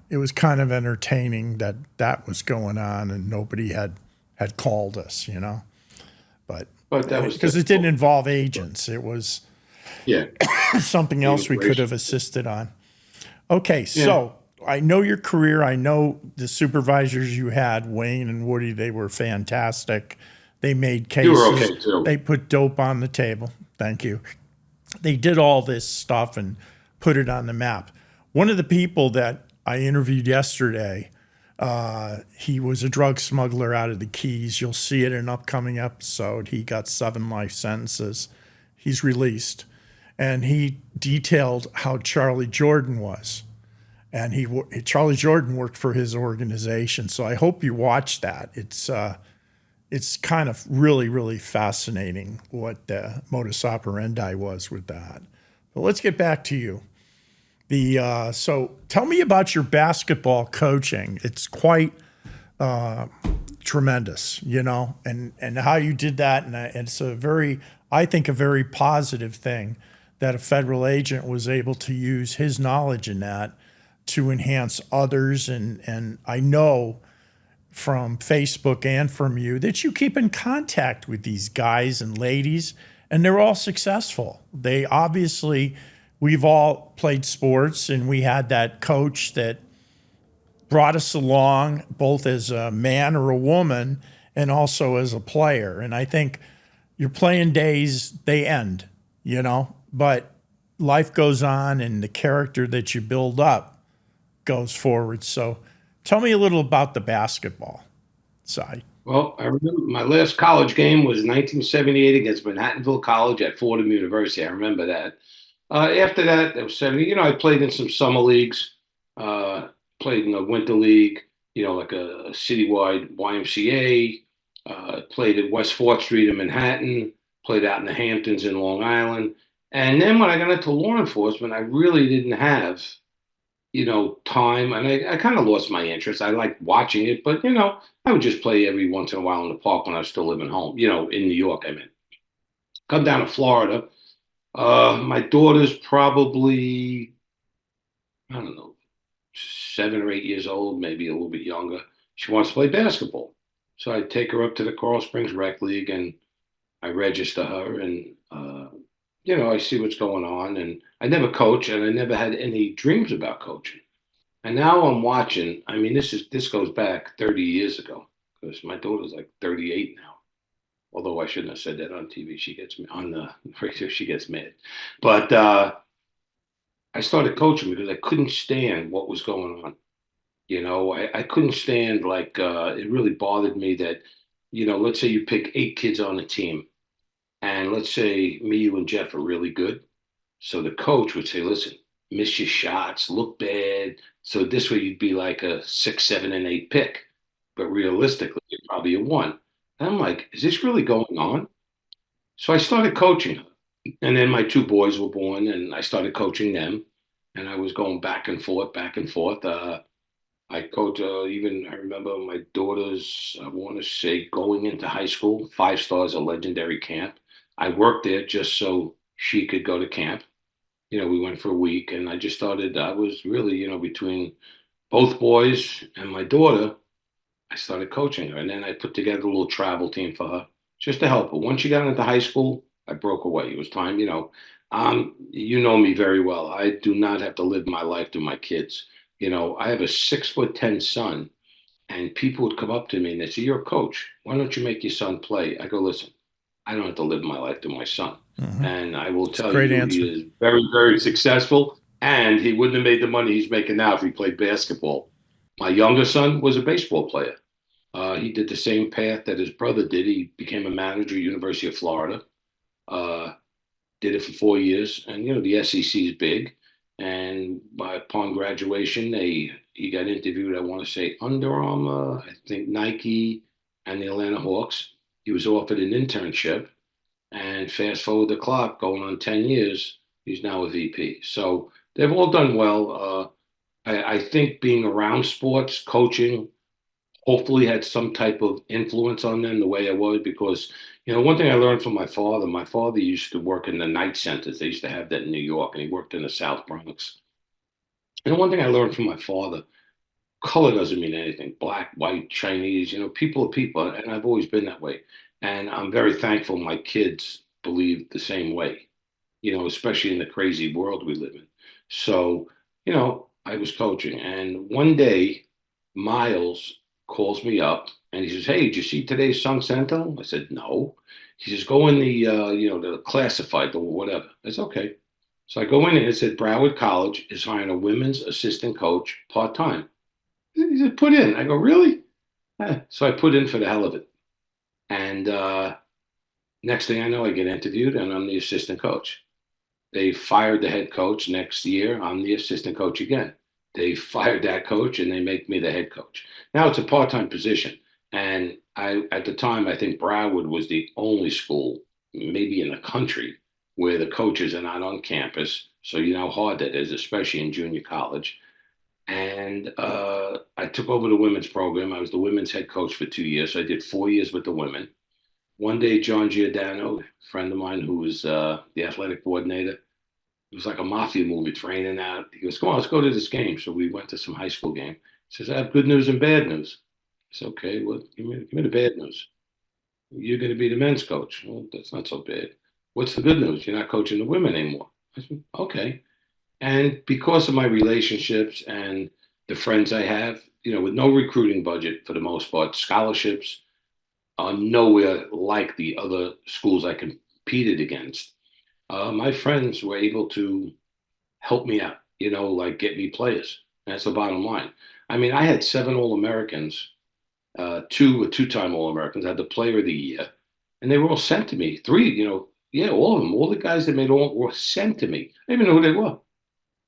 entertaining that that was going on, and nobody had called us. But But that was because it didn't typical. involve agents, it was Yeah, something the else we could immigration. have assisted on. Okay, Yeah, so I know your career. I know the supervisors you had, Wayne and Woody. They were fantastic. They made you were cases. okay too. They put dope on the table. Thank you. They did all this stuff and put it on the map. One of the people that I interviewed yesterday, he was a drug smuggler out of the Keys. You'll see it in an upcoming episode. He got 7 life sentences. He's released. And he detailed how Charlie Jordan was. And Charlie Jordan worked for his organization. So I hope you watch that. It's kind of really, really fascinating what the modus operandi was with that. But let's get back to you. So tell me about your basketball coaching. It's quite tremendous, and how you did that. And it's I think, a very positive thing that a federal agent was able to use his knowledge in that to enhance others. And I know from Facebook and from you that you keep in contact with these guys and ladies, and they're all successful. We've all played sports, and we had that coach that brought us along both as a man or a woman and also as a player. And I think your playing days, they end, but life goes on, and the character that you build up goes forward. So tell me a little about the basketball side. Well, I remember my last college game was 1978 against Manhattanville College at Fordham University. I remember that. After that, there was 70. I played in some summer leagues, uh, played in the winter league, like a citywide YMCA, played at West 4th Street in Manhattan, played out in the Hamptons in Long Island. And then when I got into law enforcement, I really didn't have, time, and I kind of lost my interest. I liked watching it, but I would just play every once in a while in the park when I was still living home, in New York. I mean, come down to Florida. My daughter's probably, I don't know, 7 or 8 years old, maybe a little bit younger. She wants to play basketball. So I take her up to the Coral Springs Rec League and I register her and, I see what's going on. And I never coach and I never had any dreams about coaching. And now I'm watching. I mean, this goes back 30 years ago because my daughter's like 38 now. Although I shouldn't have said that on TV. She gets on the radio. She gets mad. But I started coaching because I couldn't stand what was going on. I couldn't stand like it really bothered me that, let's say you pick 8 kids on the team, and let's say me, you, and Jeff are really good. So the coach would say, listen, miss your shots, look bad. So this way you'd be like a 6, 7, and 8 pick. But realistically, you're probably a one. And I'm like, is this really going on? So I started coaching her. And then my two boys were born and I started coaching them. And I was going back and forth, back and forth. I coach, even I remember my daughter's, I want to say, going into high school, 5 Stars, a legendary camp. I worked there just so she could go to camp. We went for a week and I just started, I was really, between both boys and my daughter, I started coaching her. And then I put together a little travel team for her just to help her. Once she got into high school, I broke away. It was time, you know me very well. I do not have to live my life through my kids. I have a 6'10" son, and people would come up to me and they say, "You're a coach. Why don't you make your son play?" I go, "Listen, I don't have to live my life through my son." Mm-hmm. And I will It's a tell great you, he answer. is very, very successful, and he wouldn't have made the money he's making now if he played basketball. My younger son was a baseball player. He did the same path that his brother did. He became a manager at University of Florida. Uh, did it for 4 years, and the SEC is big. And upon graduation, he got interviewed. I want to say Under Armour, I think Nike, and the Atlanta Hawks. He was offered an internship, and fast forward the clock, going on 10 years, he's now a VP. So they've all done well. I think being around sports, coaching, hopefully had some type of influence on them the way I was because one thing I learned from my father used to work in the night centers. They used to have that in New York, and he worked in the South Bronx. And one thing I learned from my father, color doesn't mean anything. Black, white, Chinese, people are people, and I've always been that way. And I'm very thankful my kids believe the same way, especially in the crazy world we live in. So, I was coaching, and one day Miles calls me up and he says, "Hey, did you see today's Sun Sentinel?" I said, "No." He says, "Go in the classified, the whatever." I said, "Okay." So I go in and it said Broward College is hiring a women's assistant coach part time. He said, "Put in." I go, "Really?" So I put in for the hell of it. And next thing I know, I get interviewed and I'm the assistant coach. They fired the head coach. Next year. I'm the assistant coach again. They fired that coach and they make me the head coach. Now it's a part-time position. And at the time, I think Broward was the only school, maybe in the country, where the coaches are not on campus. So you know how hard that is, especially in junior college. And I took over the women's program. I was the women's head coach for 2 years. So I did 4 years with the women. One day, John Giordano, a friend of mine who was the athletic coordinator, it was like a mafia movie. It's raining out. He goes, "Come on, let's go to this game." So we went to some high school game. He says, "I have good news and bad news." I said, "Okay, well, give me the bad news. You're going to be the men's coach." "Well, that's not so bad." "What's the good news? You're not coaching the women anymore." I said, "Okay." And because of my relationships and the friends I have, with no recruiting budget for the most part, scholarships are nowhere like the other schools I competed against. My friends were able to help me out, like get me players. That's the bottom line. I mean, I had 7 All-Americans, two were two-time All-Americans. I had the Player of the Year, and they were all sent to me. Three, yeah, all of them, all the guys that made all were sent to me. I didn't even know who they were.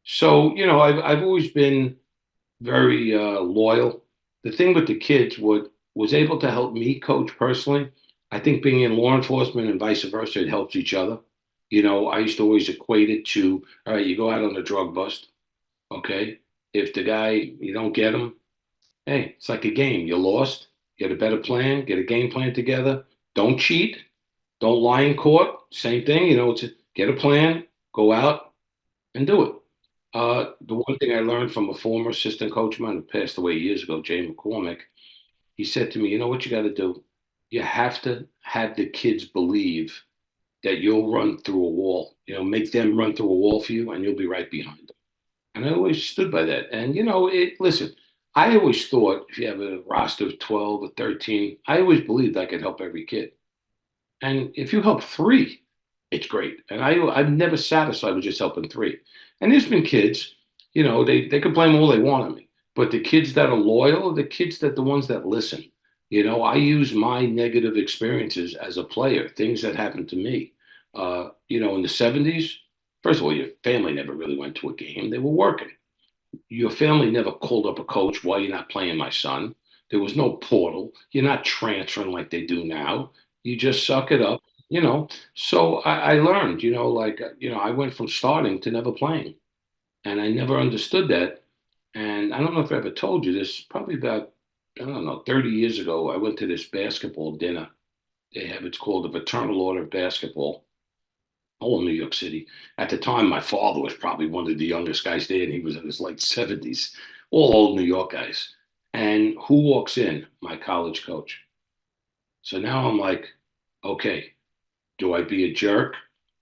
So, I've always been very loyal. The thing with the kids, what was able to help me coach personally, I think being in law enforcement and vice versa, it helps each other. I used to always equate it to, all right, you go out on a drug bust, okay? If the guy, you don't get him, hey, it's like a game. You lost. Get a better plan. Get a game plan together. Don't cheat. Don't lie in court. Same thing. It's get a plan. Go out and do it. The one thing I learned from a former assistant coach of mine who passed away years ago, Jay McCormick, he said to me, you know what you got to do? You have to have the kids believe that you'll run through a wall. Make them run through a wall for you, and you'll be right behind them. And I always stood by that. And listen, I always thought if you have a roster of 12 or 13, I always believed I could help every kid. And if you help three, it's great. And I'm never satisfied with just helping three. And there's been kids, they can blame all they want on me. But the kids that are loyal, the kids that the ones that listen. I use my negative experiences as a player, things that happened to me. In the 70s, first of all, your family never really went to a game. They were working. Your family never called up a coach, why you're not playing my son. There was no portal. You're not transferring like they do now. You just suck it up, So I learned, I went from starting to never playing. And I never understood that. And I don't know if I ever told you this, probably about, I don't know, 30 years ago, I went to this basketball dinner. It's called the Fraternal Order of Basketball, all in New York City. At the time, my father was probably one of the youngest guys there, and he was in his late 70s, all old New York guys. And who walks in? My college coach. So now I'm like, okay, do I be a jerk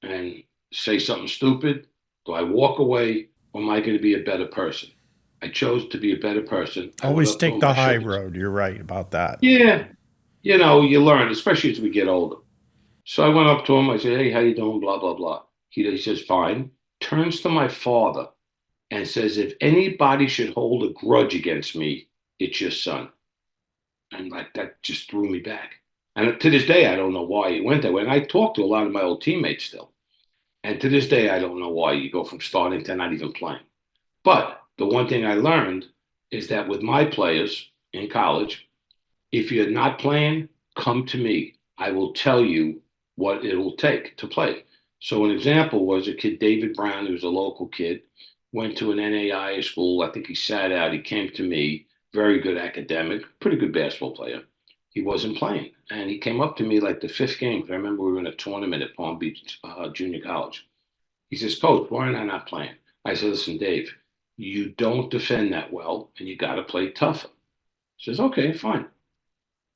and say something stupid? Do I walk away, or am I going to be a better person? I chose to be a better person. I went Always up to take him. the I high shook his. road. You're right about that. Yeah, you learn, especially as we get older. So I went up to him. I said, "Hey, how you doing?" Blah blah blah. He says, "Fine." Turns to my father and says, "If anybody should hold a grudge against me, it's your son." And like that just threw me back. And to this day, I don't know why he went that way. And I talk to a lot of my old teammates still. And to this day, I don't know why you go from starting to not even playing. But the one thing I learned is that with my players in college, if you're not playing, come to me. I will tell you what it will take to play. So an example was a kid, David Brown, who was a local kid, went to an NAIA school. I think he sat out. He came to me, very good academic, pretty good basketball player. He wasn't playing. And he came up to me like the fifth game. I remember we were in a tournament at Palm Beach Junior College. He says, Coach, why am I not playing? I said, listen, Dave, you don't defend that well, and you got to play tougher. He says, okay, fine.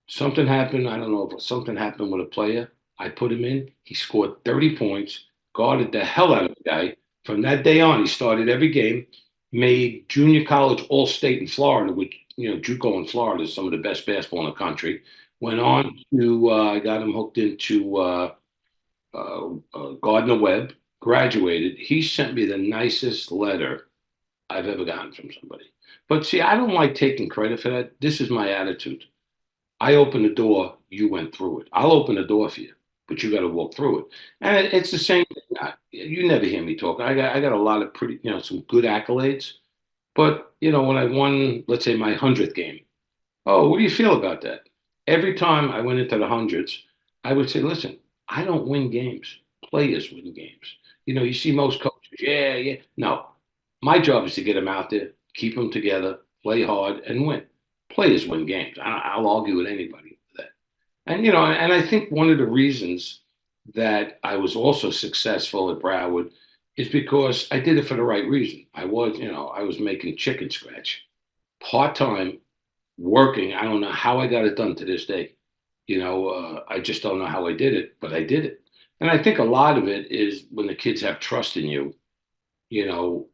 Something happened. I don't know if something happened with a player. I put him in. He scored 30 points, guarded the hell out of the guy. From that day on, he started every game, made junior college all state in Florida, which, JUCO in Florida is some of the best basketball in the country. Went on to, I got him hooked into Gardner Webb, graduated. He sent me the nicest letter I've ever gotten from somebody. But see, I don't like taking credit for that. This is my attitude. I opened the door, you went through it. I'll open the door for you, but you got to walk through it. And it's the same thing. You never hear me talk. I got a lot of pretty, some good accolades. But, when I won, let's say my 100th game, oh, what do you feel about that? Every time I went into the hundreds, I would say, listen, I don't win games. Players win games. You see most coaches, yeah, yeah. No, my job is to get them out there, keep them together, play hard, and win. Players win games. I'll argue with anybody with that. And I think one of the reasons that I was also successful at Broward is because I did it for the right reason. I was making chicken scratch part time working. I don't know how I got it done to this day. I just don't know how I did it, but I did it. And I think a lot of it is when the kids have trust in you, you know,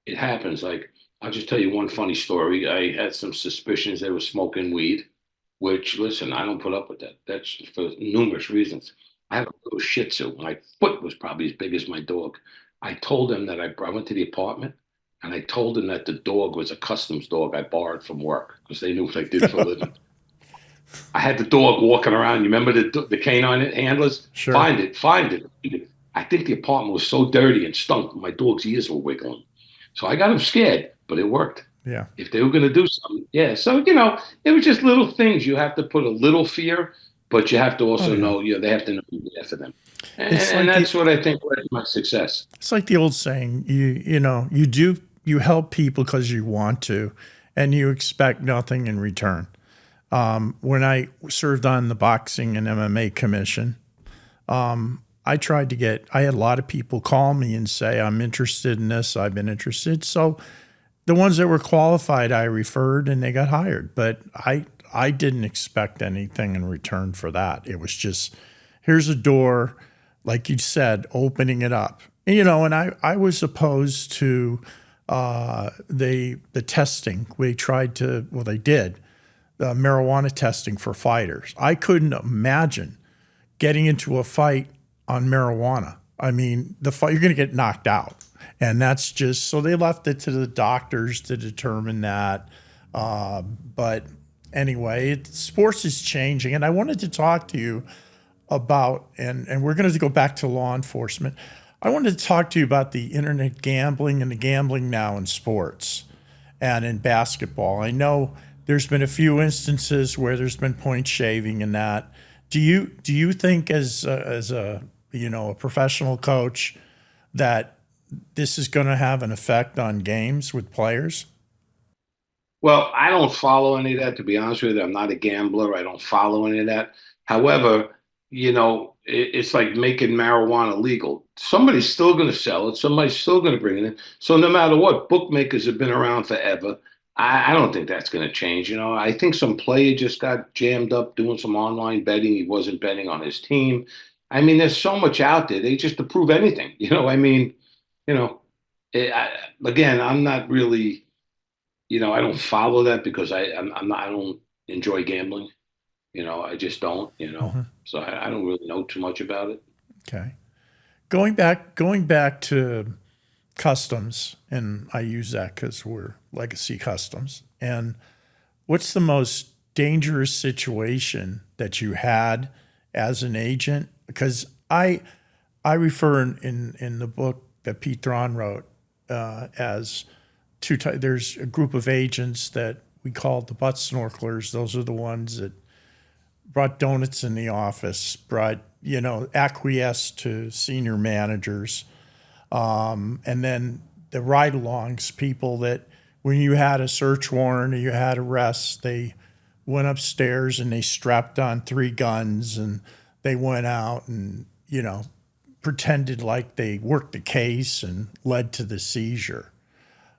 it happens. Like, I'll just tell you one funny story. I had some suspicions they were smoking weed, which, listen, I don't put up with that. That's for numerous reasons. I have a little Shih Tzu. My foot was probably as big as my dog. I told them that I went to the apartment and I told them that the dog was a customs dog I borrowed from work because they knew what I did for a living. I had the dog walking around. You remember the canine handlers? Sure. Find it. I think the apartment was so dirty and stunk. My dog's ears were wiggling. So I got him scared, but it worked. Yeah. If they were going to do something, yeah. So it was just little things. You have to put a little fear, but you have to Oh also yeah. know, they have to know you're there for them, and, It's and like the that's what I think led to my success. it's like the old saying. You you help people because you want to, and you expect nothing in return. When I served on the boxing and MMA commission, I tried to get, I had a lot of people call me and say, I'm interested in this, I've been interested. So the ones that were qualified, I referred and they got hired. But I didn't expect anything in return for that. It was just, here's a door, like you said, opening it up. And I was opposed to the testing. We tried to, well, they did, marijuana testing for fighters. I couldn't imagine getting into a fight on marijuana. I mean, the fight, you're going to get knocked out. And that's just, so they left it to the doctors to determine that. But anyway, sports is changing. And I wanted to talk to you about, and we're going to go back to law enforcement. I wanted to talk to you about the internet gambling and the gambling now in sports and in basketball. I know there's been a few instances where there's been point shaving and that. Do you think as a a professional coach that this is going to have an effect on games with players? Well, I don't follow any of that, to be honest with you. I'm not a gambler. I don't follow any of that. However, it's like making marijuana legal. Somebody's still going to sell it. Somebody's still going to bring it in. So no matter what, bookmakers have been around forever. I don't think that's going to change. I think some player just got jammed up doing some online betting. He wasn't betting on his team. I mean, there's so much out there. They just approve anything. I mean, you know, again, I'm not really. I don't follow that because I'm not, I don't enjoy gambling. I just don't, Hmm. so I don't really know too much about it. Okay. Going back to customs, and I use that because we're legacy customs. And what's the most dangerous situation that you had as an agent? Because I refer in the book that Pete Thron wrote as two types. There's a group of agents that we call the butt snorkelers. Those are the ones that brought donuts in the office, brought acquiesced to senior managers, and then the ride-alongs, people that when you had a search warrant or you had arrests, they went upstairs and they strapped on 3 guns and they went out and pretended like they worked the case and led to the seizure,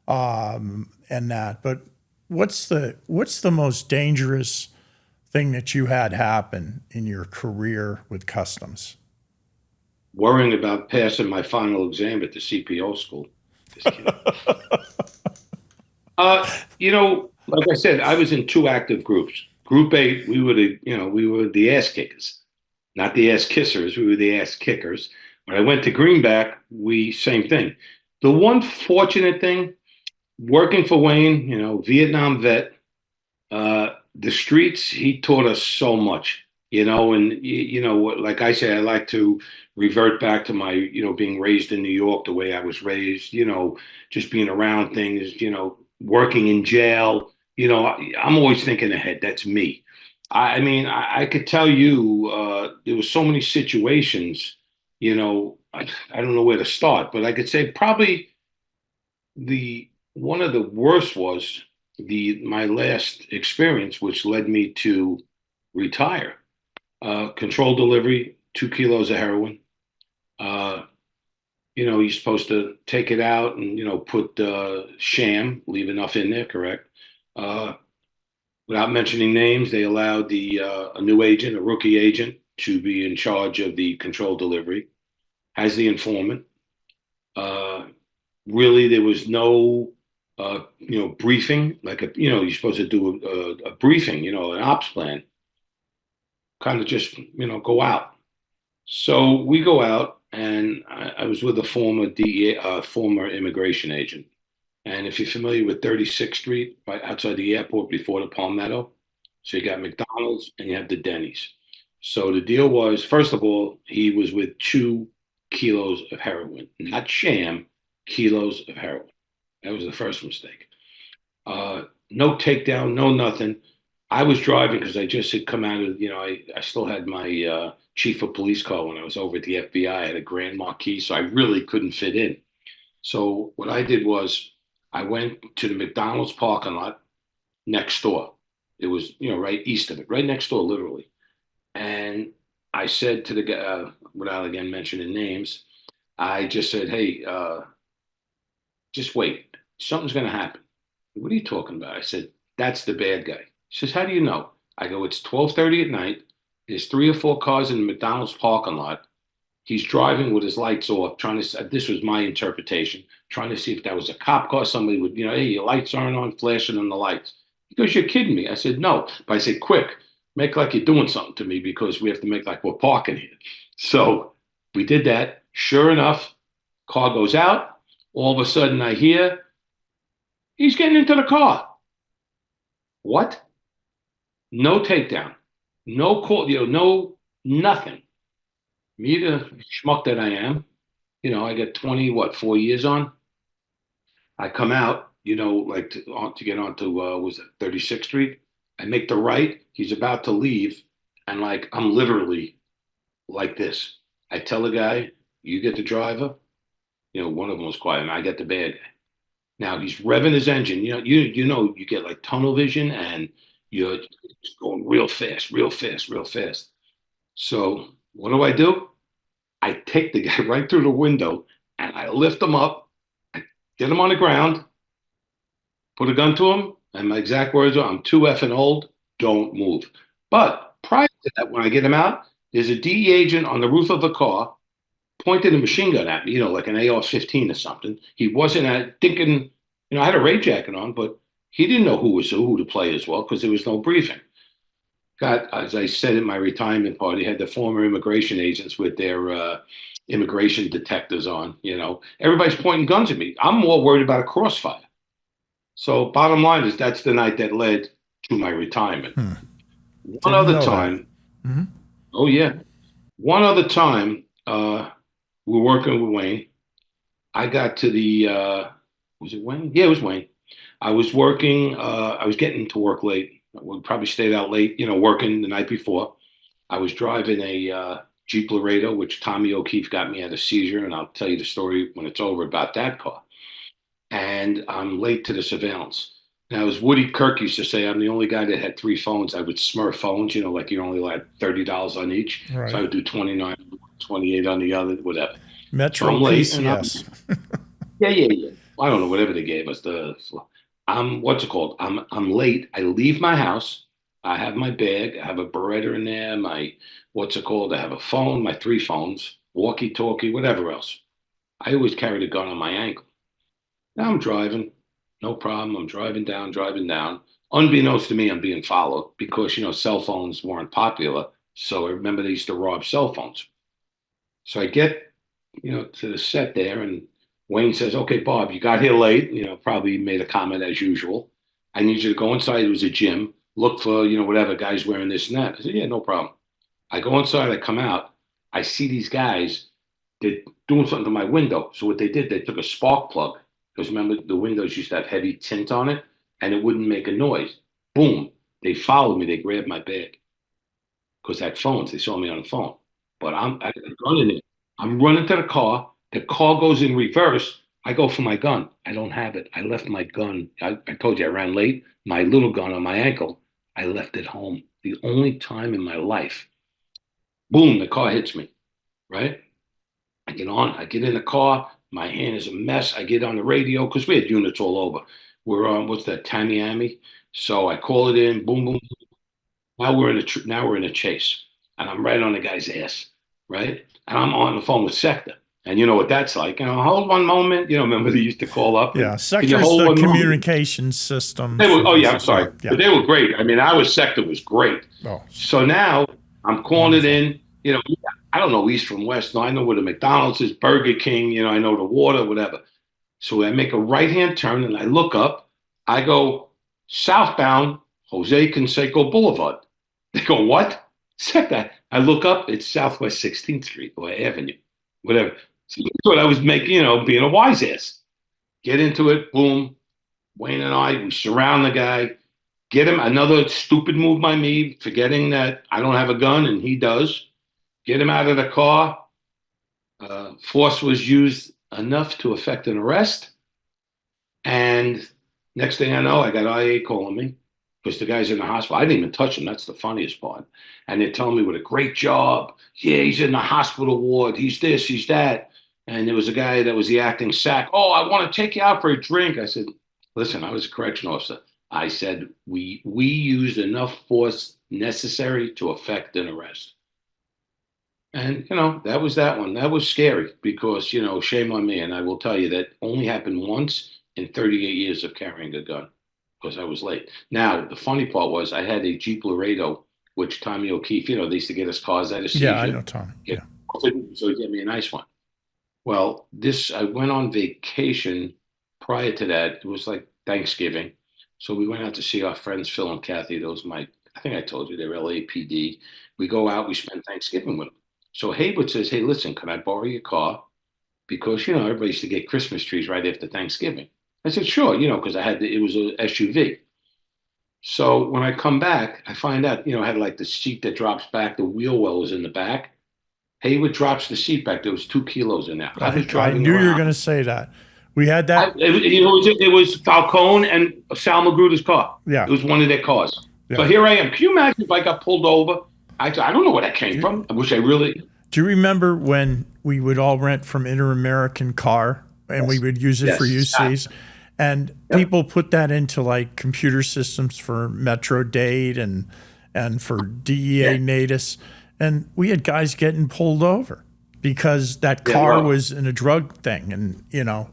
and that. But what's the most dangerous thing that you had happen in your career with customs? Worrying about passing my final exam at the CPO school. Just kidding. Like I said, I was in two active groups. Group A, we were the ass kickers, not the ass kissers. We were the ass kickers. When I went to Greenback, we same thing. The one fortunate thing, working for Wayne, Vietnam vet, the streets, he taught us so much, and like I say, I like to revert back to my, being raised in New York, the way I was raised, just being around things, working in jail, I'm always thinking ahead. That's me. I mean, I could tell you, there was so many situations, I don't know where to start, but I could say probably the one of the worst was the my last experience, which led me to retire. Control delivery, 2 kilos of heroin. Uh, you're supposed to take it out and put sham, leave enough in there, correct? Uh, Without mentioning names, they allowed a new agent, a rookie agent, to be in charge of the control delivery as the informant. Uh, Really, there was no briefing, like you're supposed to do a briefing, an ops plan, kind of just go out. So we go out, and I was with a former DEA, former immigration agent. And if you're familiar with 36th Street, right outside the airport before the Palmetto, so you got McDonald's and you have the Denny's. So the deal was, first of all, he was with 2 kilos of heroin, not sham, kilos of heroin. That was the first mistake. No takedown, no nothing. I was driving because I just had come out of, I still had my chief of police car when I was over at the FBI. I had a Grand Marquis, so I really couldn't fit in. So what I did was I went to the McDonald's parking lot next door. It was, right east of it, right next door, literally. And I said to the guy, without again mentioning names, I just said, "Hey, just wait. Something's going to happen." "What are you talking about?" I said, "That's the bad guy." She says, "How do you know?" I go, "It's 12:30 at night. There's three or four cars in the McDonald's parking lot. He's driving with his lights off, trying to." This was my interpretation, trying to see if that was a cop car. Somebody would, "Hey, your lights aren't on," flashing on the lights. He goes, "You're kidding me." I said, "No," but I said, "Quick, make like you're doing something to me because we have to make like we're parking here." So we did that. Sure enough, car goes out. All of a sudden, I hear he's getting into the car. What? No takedown, no call, no nothing. Me, the schmuck that I am, I get 20, what, 4 years on. I come out, like to get onto, was it 36th Street? I make the right. He's about to leave. And like, I'm literally like this. I tell the guy, "You get the driver." One of them was quiet, and I get the bad guy. Now he's revving his engine. You get like tunnel vision, and you're just going real fast, real fast, real fast. So what do? I take the guy right through the window and I lift him up. I get him on the ground, put a gun to him, and my exact words are, "I'm too effing old. Don't move." But prior to that, when I get him out, there's a DE agent on the roof of a car pointed a machine gun at me, like an AR-15 or something. He wasn't thinking, I had a raid jacket on, but he didn't know who was who to play as well because there was no briefing. Got, as I said in my retirement party, had the former immigration agents with their immigration detectors on. Everybody's pointing guns at me. I'm more worried about a crossfire. So, bottom line is that's the night that led to my retirement. One Didn't other know that. time, oh yeah, one other time, we're working with Wayne. I got to the, was it Wayne? Yeah, it was Wayne. I was working, I was getting to work late. We probably stayed out late, working the night before. I was driving a Jeep Laredo, which Tommy O'Keefe got me at a seizure, and I'll tell you the story when it's over about that car. And I'm late to the surveillance. Now, as Woody Kirk used to say, I'm the only guy that had three phones. I would smurf phones, like you're only allowed $30 on each. So I Right. would do 29, 28 on the other, whatever. So Metro I'm late, and PCS. yeah, yeah, yeah. I don't know, whatever they gave us. I'm what's it called? I'm late. I leave my house. I have my bag. I have a Beretta in there. My what's it called? I have a phone. My three phones, walkie-talkie, whatever else. I always carried a gun on my ankle. Now I'm driving, no problem. I'm driving down, driving down. Unbeknownst to me, I'm being followed because cell phones weren't popular. So I remember they used to rob cell phones. So I get to the set there, and Wayne says, "Okay, Bob, you got here late. Probably made a comment as usual. I need you to go inside. It was a gym. Look for, whatever guys wearing this and that." I said, "Yeah, no problem." I go inside. I come out. I see these guys. They're doing something to my window. So what they did, they took a spark plug because remember the windows used to have heavy tint on it, and it wouldn't make a noise. Boom! They followed me. They grabbed my bag because I had phones. They saw me on the phone. But I'm running it. I'm running to the car. The car goes in reverse. I go for my gun. I don't have it. I left my gun. I told you I ran late. My little gun on my ankle. I left it home. The only time in my life. Boom! The car hits me. Right? I get on. I get in the car. My hand is a mess. I get on the radio because we had units all over. We're on what's that? Tamiami. So I call it in. Boom, boom. Now we're in a chase, and I'm right on the guy's ass, right? And I'm on the phone with Sector, and you know what that's like. Hold one moment. Remember they used to call up Yeah. and can you Sector's hold the one moment? communication system They were, for oh yeah, those. I'm Yeah. sorry, Yeah. but they were great. I mean, our Sector was great. Oh, So now I'm calling it wonderful. in. I don't know east from west. No, I know where the McDonald's is, Burger King. I know the water, whatever. So I make a right hand turn and I look up. I go southbound Jose Canseco Boulevard. They go, "What?" Said that. I look up, it's Southwest 16th Street or Avenue, whatever. So that's what I was making, being a wise ass. Get into it, boom. Wayne and I, we surround the guy, get him another stupid move by me, forgetting that I don't have a gun and he does. Get him out of the car. Force was used enough to effect an arrest. And next thing I know, I got IA calling me because the guy's in the hospital. I didn't even touch him. That's the funniest part. And they're telling me what a great job. Yeah, he's in the hospital ward. He's this, he's that. And there was a guy that was the acting SAC. Oh, I want to take you out for a drink. I said, listen, I was a correction officer. I said, we used enough force necessary to effect an arrest. And, that was that one. That was scary because, shame on me. And I will tell you that only happened once in 38 years of carrying a gun because I was late. Now, the funny part was I had a Jeep Laredo, which Tommy O'Keefe, they used to get us cars out of Yeah, I seizure. know Tommy. Get, Yeah. so he gave me a nice one. Well, I went on vacation prior to that. It was like Thanksgiving. So we went out to see our friends Phil and Kathy. Those I think I told you, they're LAPD. We go out, we spend Thanksgiving with them. So Haywood says, hey, listen, can I borrow your car? Because, everybody used to get Christmas trees right after Thanksgiving. I said, sure, because it was a SUV. So when I come back, I find out, I had like the seat that drops back, the wheel well was in the back. Haywood drops the seat back. There was 2 kilos in there. I was I driving knew you were around. going to say that. We had that. It was Falcone and Sal Magruder's car. Yeah. It was one of their cars. So Yeah. here I am. Can you imagine if I got pulled over? I don't know where that Do came you, from. I wish I really. do you remember when we would all rent from Inter-American Car and we Yes. would use it for Yes. Scott. UCs? And Yep. people put that into like computer systems for Metro Date and for Yeah. DEA Natus. And we had guys getting pulled over because that Yeah. car Well. was in a drug thing and,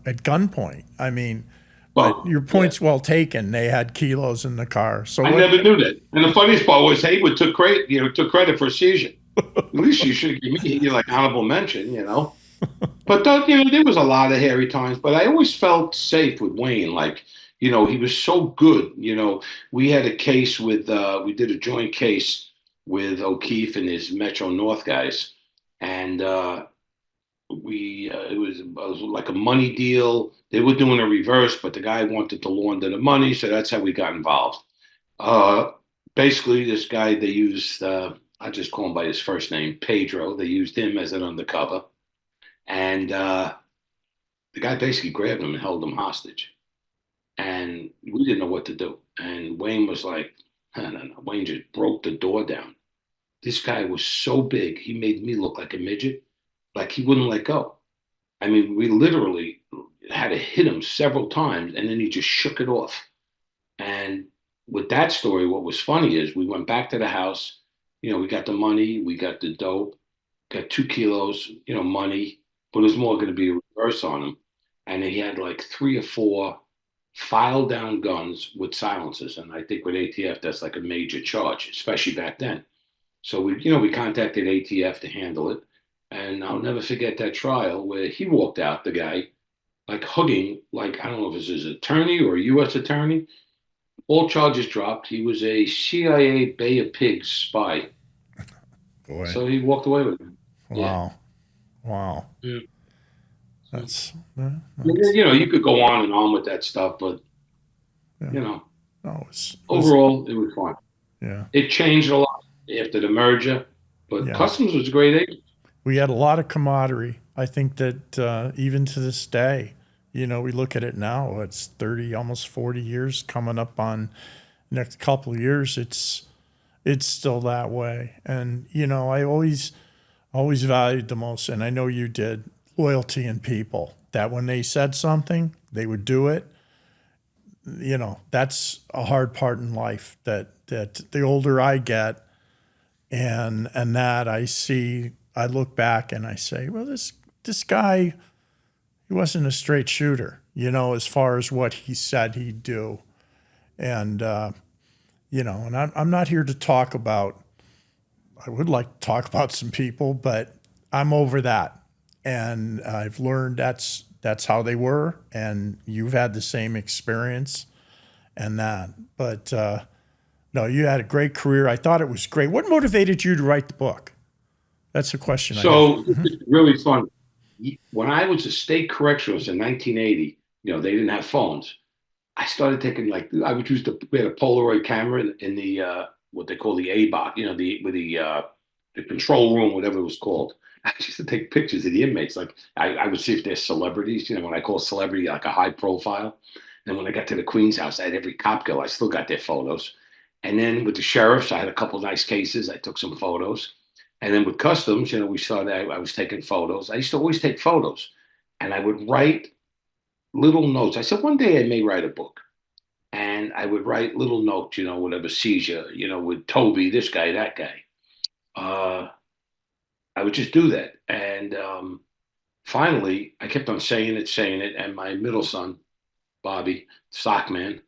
at gunpoint. I mean, but Well. your Yeah. point's well taken. They had kilos in the car. So I what? never knew that. And the funniest part was Haywood took credit. Took credit for a seizure. At least you should give me like honorable mention. But there was a lot of hairy times, but I always felt safe with Wayne. Like, he was so good. We had a case we did a joint case with O'Keefe and his Metro North guys, and it was like a money deal. They were doing a reverse, but the guy wanted to launder the money, so that's how we got involved. Uh, Basically, this guy they used. I just call him by his first name, Pedro. They used him as an undercover, and the guy basically grabbed him and held him hostage. And we didn't know what to do. And Wayne was like, no, no, no. Wayne just broke the door down. This guy was so big, he made me look like a midget. Like he wouldn't let go. I mean, we literally had to hit him several times, and then he just shook it off. And with that story, what was funny is we went back to the house. We got the money, we got the dope, got 2 kilos, money, but it was more going to be a reverse on him. And he had like 3 or 4 file down guns with silencers. And I think with ATF, that's like a major charge, especially back then. So we contacted ATF to handle it. And I'll never forget that trial where he walked out, the guy, like hugging, like, I don't know if it was his attorney or a U.S. attorney. All charges dropped. He was a CIA Bay of Pigs spy. Boy. So he walked away with it. Yeah. Wow. Wow. Yeah. So, That's, that's you could go on and on with that stuff, but yeah. you know, No, it was overall, it was fun. yeah. It changed a lot after the merger, but Yeah. Customs was a great agent. We had a lot of camaraderie. I think that even to this day, we look at it now, it's 30, almost 40 years coming up on next couple of years. It's still that way. And, I always valued the most, and I know you did, loyalty in people, that when they said something, they would do it. That's a hard part in life that the older I get and that I look back and I say, well, this guy, he wasn't a straight shooter, as far as what he said he'd do. And, and I'm not here to talk about, I would like to talk about some people, but I'm over that. And I've learned that's how they were. And you've had the same experience and that. But no, you had a great career. I thought it was great. What motivated you to write the book? That's a question I have. So it's really fun. When I was a state correctionalist in 1980, they didn't have phones. I started taking like I would use we had a Polaroid camera in the what they call the A box, the control room, whatever it was called. I used to take pictures of the inmates. Like I would see if they're celebrities. When I call celebrity like a high profile, Then when I got to the Queens house, I had every cop kill. I still got their photos. And then with the sheriffs, I had a couple of nice cases. I took some photos. And then with customs, we started, I was taking photos. I used to always take photos. And I would write little notes. I said, one day I may write a book. And I would write little notes, whatever seizure, with Toby, this guy, that guy. Uh, I would just do that. And finally, I kept on saying it. And my middle son, Bobby Stockman,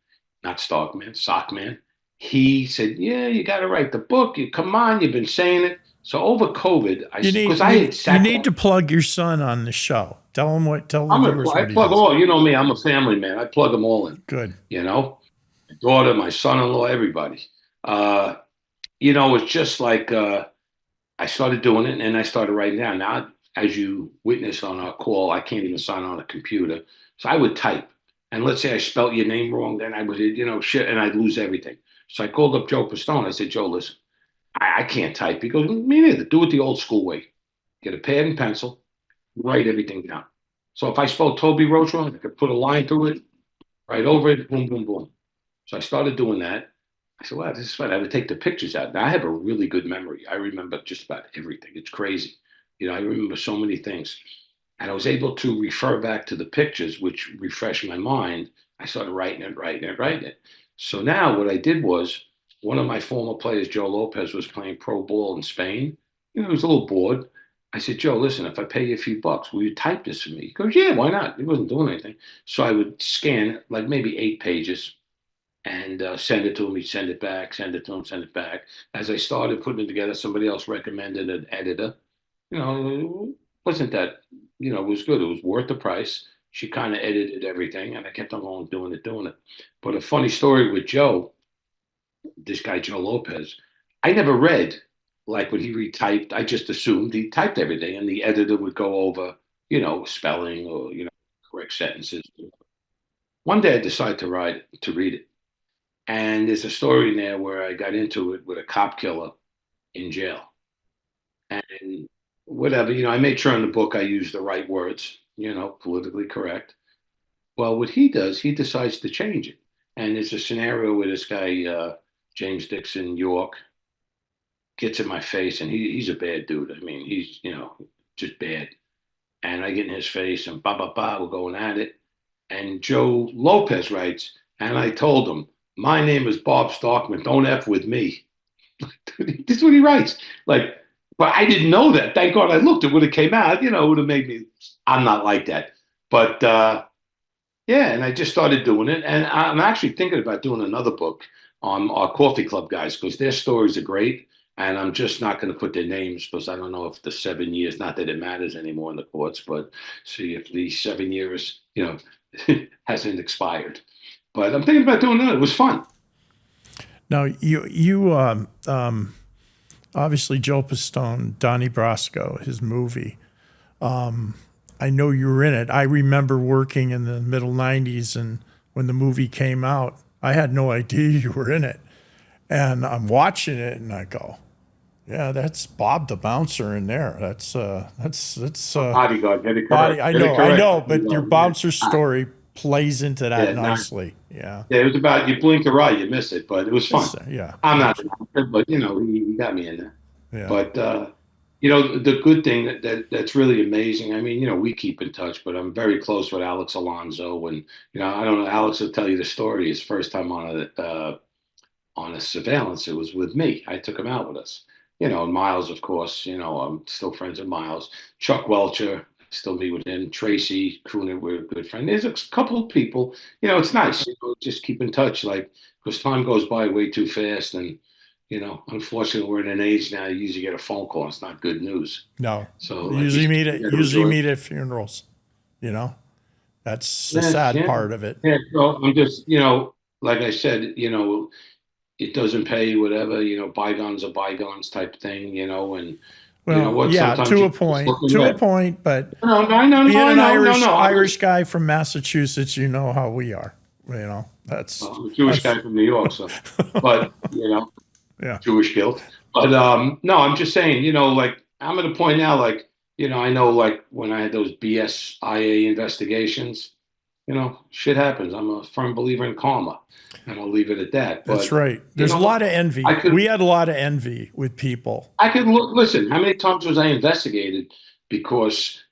not Starkman, Stockman. He said, "Yeah, you got to write the book. You come on, you've been saying it." So over COVID, You because need I you had you sat need down. to plug your son on the show. Tell the I'm viewers I what he plug does. all. You know me. I'm a family man. I plug them all in. Good. You know, my daughter, my son-in-law, everybody. Uh, it's just like I started doing it, and I started writing down. Now, as you witnessed on our call, I can't even sign on a computer, so I would type. And let's say I spelt your name wrong, then I would, shit, and I'd lose everything. So I called up Joe Pistone. I said, Joe, listen, I can't type. He goes, me neither. Do it the old school way. Get a pad and pencil, write everything down. So if I spelled Toby Roach wrong, I could put a line through it, write over it, boom, boom, boom. So I started doing that. I said, wow, this is fun. I would take the pictures out. Now I have a really good memory. I remember just about everything. It's crazy. I remember so many things. And I was able to refer back to the pictures, which refreshed my mind. I started writing it, writing it, writing it. So now what I did was one of my former players, Joe Lopez, was playing pro ball in Spain. He was a little bored. I said, Joe, listen, if I pay you a few bucks, will you type this for me? He goes, yeah, why not? He wasn't doing anything. So I would scan like maybe 8 pages and send it to him. He'd send it back, send it to him, send it back. As I started putting it together, somebody else recommended an editor. It wasn't that, it was good. It was worth the price. She kind of edited everything, and I kept on going, doing it, doing it. But a funny story with Joe, this guy, Joe Lopez, I never read like when he retyped. I just assumed he typed everything, and the editor would go over, spelling or, correct sentences. One day I decided to read it. And there's a story in there where I got into it with a cop killer in jail. And whatever, I made sure in the book I used the right words, politically correct. Well, what he does, he decides to change it. And there's a scenario where this guy, James Dixon York, gets in my face, and he's a bad dude. I mean, he's, just bad. And I get in his face, and we're going at it. And Joe Lopez writes, and I told him, my name is Bob Starkman. Don't F with me. This is what he writes. Like, but I didn't know that. Thank God I looked. It would have came out. It would have made me. I'm not like that. But yeah, and I just started doing it. And I'm actually thinking about doing another book on our coffee club guys because their stories are great. And I'm just not going to put their names because I don't know if the 7 years, not that it matters anymore in the courts, but see if the 7 years, hasn't expired. But I'm thinking about doing that. It was fun. Now you obviously Joe Pistone, Donnie Brasco, his movie. I know you were in it. I remember working in the middle '90s, and when the movie came out, I had no idea you were in it. And I'm watching it, and I go, "Yeah, that's Bob the bouncer in there. That's Bodyguard, get it body." correct. I Get it know, I correct. know, but your Yeah. bouncer story plays into that Yeah, no, nicely. Yeah, yeah, it was about you blink a eye, you miss it, but it was fun. yeah, I'm not an actor, but he got me in there. yeah. But the good thing that's really amazing. I mean, we keep in touch, but I'm very close with Alex Alonso, and I don't know. Alex will tell you the story. His first time on a surveillance, it was with me. I took him out with us. And Miles, of course. I'm still friends with Miles. Chuck Welcher, still meet with him. Tracy Crooner, we're a good friend. There's a couple of people. It's nice. Just keep in touch, like because time goes by way too fast, and unfortunately, we're in an age now. You usually get a phone call. It's not good news. No, So like you said, you gotta usually enjoy meet at funerals. You know, that's the it. sad Yeah, part of it. yeah. So I'm just, like I said, it doesn't pay, whatever, bygones are bygones type thing, and you know Well, what, yeah, sometimes you just looking to a back. point, but No, no, no, being no, an no, no, no. Irish guy from Massachusetts, you know how we are. Well, I'm a Jewish That's guy from New York, so, but, yeah. Jewish guilt. But no, I'm just saying, like, I'm at a point now, like, I know, like, when I had those BS IA investigations, shit happens. I'm a firm believer in karma, and I'll leave it at that. That's But right. There's a lot of envy. We had a lot of envy with people. I could look. Listen, how many times was I investigated because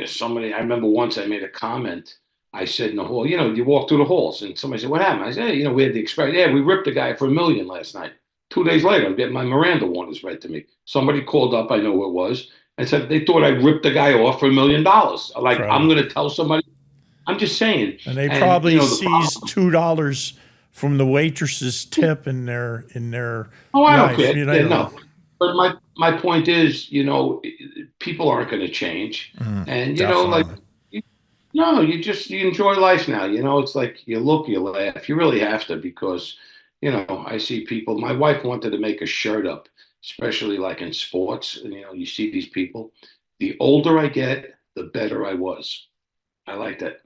somebody? I remember once I made a comment. I said in the hall, you walk through the halls, and somebody said, "What happened?" I said, "Hey, we had the express. Yeah, we ripped a guy for $1 million last night." 2 days later, I'm getting my Miranda warnings read to me. Somebody called up, I know who it was, and said they thought I ripped the guy off for $1 million. Like, I'm Incredible. going to tell somebody. I'm just saying. And they And probably the seized problem. $2 from the waitress's tip in their Oh, I don't life. care. You Yeah, know. no. But my point is, people aren't going to change, and like Definitely. you, no, you enjoy life now. It's like you look, you laugh. You really have to because, I see people. My wife wanted to make a shirt up, especially like in sports. And, you see these people. The older I get, the better I was. I like that.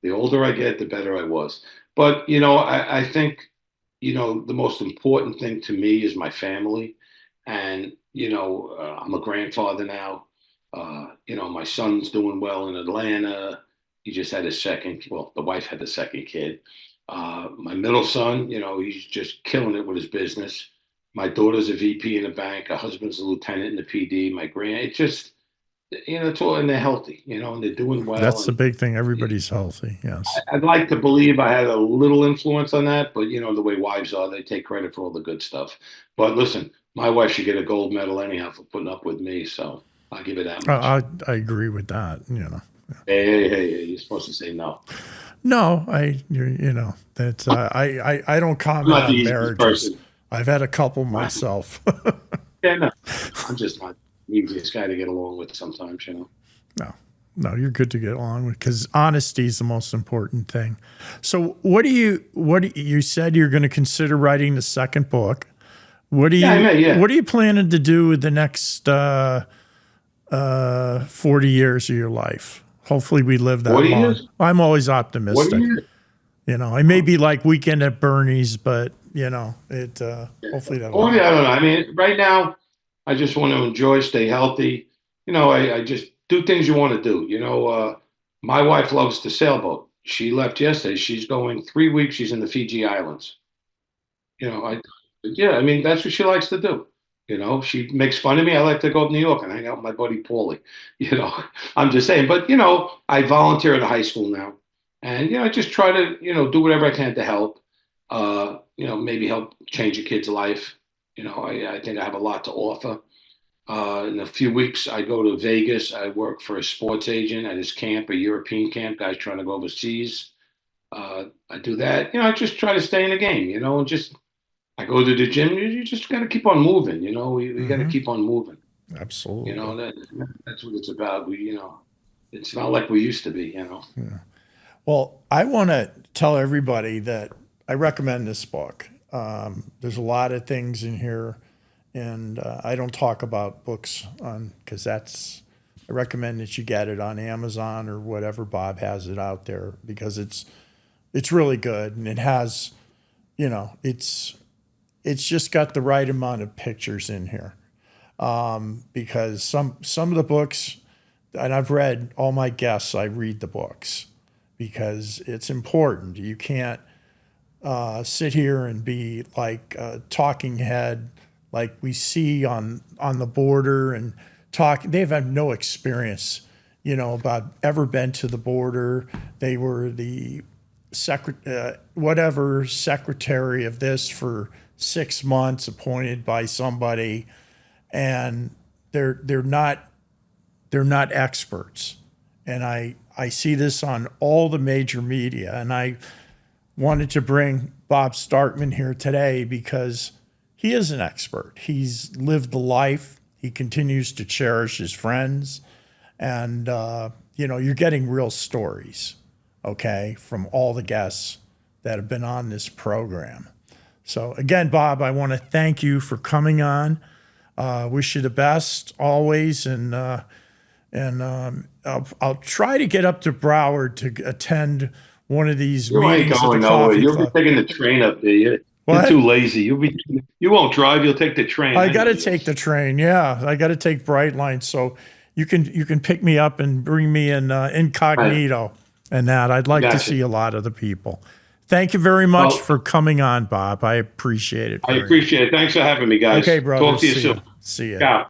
The older I get, the better I was. But, I think, the most important thing to me is my family. And, I'm a grandfather now. My son's doing well in Atlanta. He just had his second, well, the wife had the second kid. My middle son, he's just killing it with his business. My daughter's a VP in a bank. Her husband's a lieutenant in the PD. It's just, it's all, and they're healthy, and they're doing well. That's the And big thing. Everybody's healthy. Yes. I'd like to believe I had a little influence on that, but the way wives are, they take credit for all the good stuff. But listen, my wife should get a gold medal anyhow for putting up with me, so I'll give it that much. I agree with that. Hey, you're supposed to say no. No, that's I don't I'm comment not the on easiest marriages. person. I've had a couple Right? myself. Yeah, no, I'm just not the easiest guy to get along with sometimes. No, no, you're good to get along with because honesty is the most important thing. So, you said you're going to consider writing the second book. Yeah, I may, yeah. What are you planning to do with the next 40 years of your life? Hopefully, we live that 40 long. years? I'm always 40 optimistic. years? I may be like Weekend at Bernie's, but it hopefully that'll 40, I happen. don't know. I mean, right now, I just want to enjoy, stay healthy. I just do things you want to do. My wife loves to sailboat. She left yesterday. She's going 3 weeks. She's in the Fiji Islands. Yeah, I mean, that's what she likes to do. She makes fun of me. I like to go up to New York and hang out with my buddy Paulie. You know, I'm just saying. But, I volunteer at a high school now. And, I just try to, do whatever I can to help, maybe help change a kid's life. I think I have a lot to offer. In a few weeks, I go to Vegas. I work for a sports agent at his camp, a European camp, guys trying to go overseas. I do that. I just try to stay in the game, and just I go to the gym. You just got to keep on moving. We got to Hmm. keep on moving. Absolutely. That's what it's about. It's not like we used to be. Yeah. Well, I want to tell everybody that I recommend this book. There's a lot of things in here, and I don't talk about books on because I recommend that you get it on Amazon or whatever Bob has it out there because it's really good and it has, it's just got the right amount of pictures in here. Because some of the books, and I've read all my guests, I read the books because it's important. You can't sit here and be like a talking head like we see on the border and talk. They've had no experience, about ever been to the border. They were the whatever secretary of this for 6 months, appointed by somebody, and they're not experts. And I see this on all the major media, and I wanted to bring Bob Starkman here today because he is an expert. He's lived the life. He continues to cherish his friends, and you're getting real stories, okay, from all the guests that have been on this program. So again, Bob, I want to thank you for coming on. Wish you the best always, and I'll try to get up to Broward to attend one of these You ain't meetings at the going nowhere. coffee You'll be club. taking the train up there. You're What? too lazy. You won't drive. You'll take the train. I I got know to you. take the train. Yeah, I got to take Brightline. So you can pick me up and bring me in Right. incognito. and that I'd like to Gotcha. see a lot of the people. Thank you very much Well, for coming on, Bob. I appreciate it. I very appreciate it. Thanks for having me, guys. much. Okay, brother. Talk to you See soon. ya. See ya. Ciao.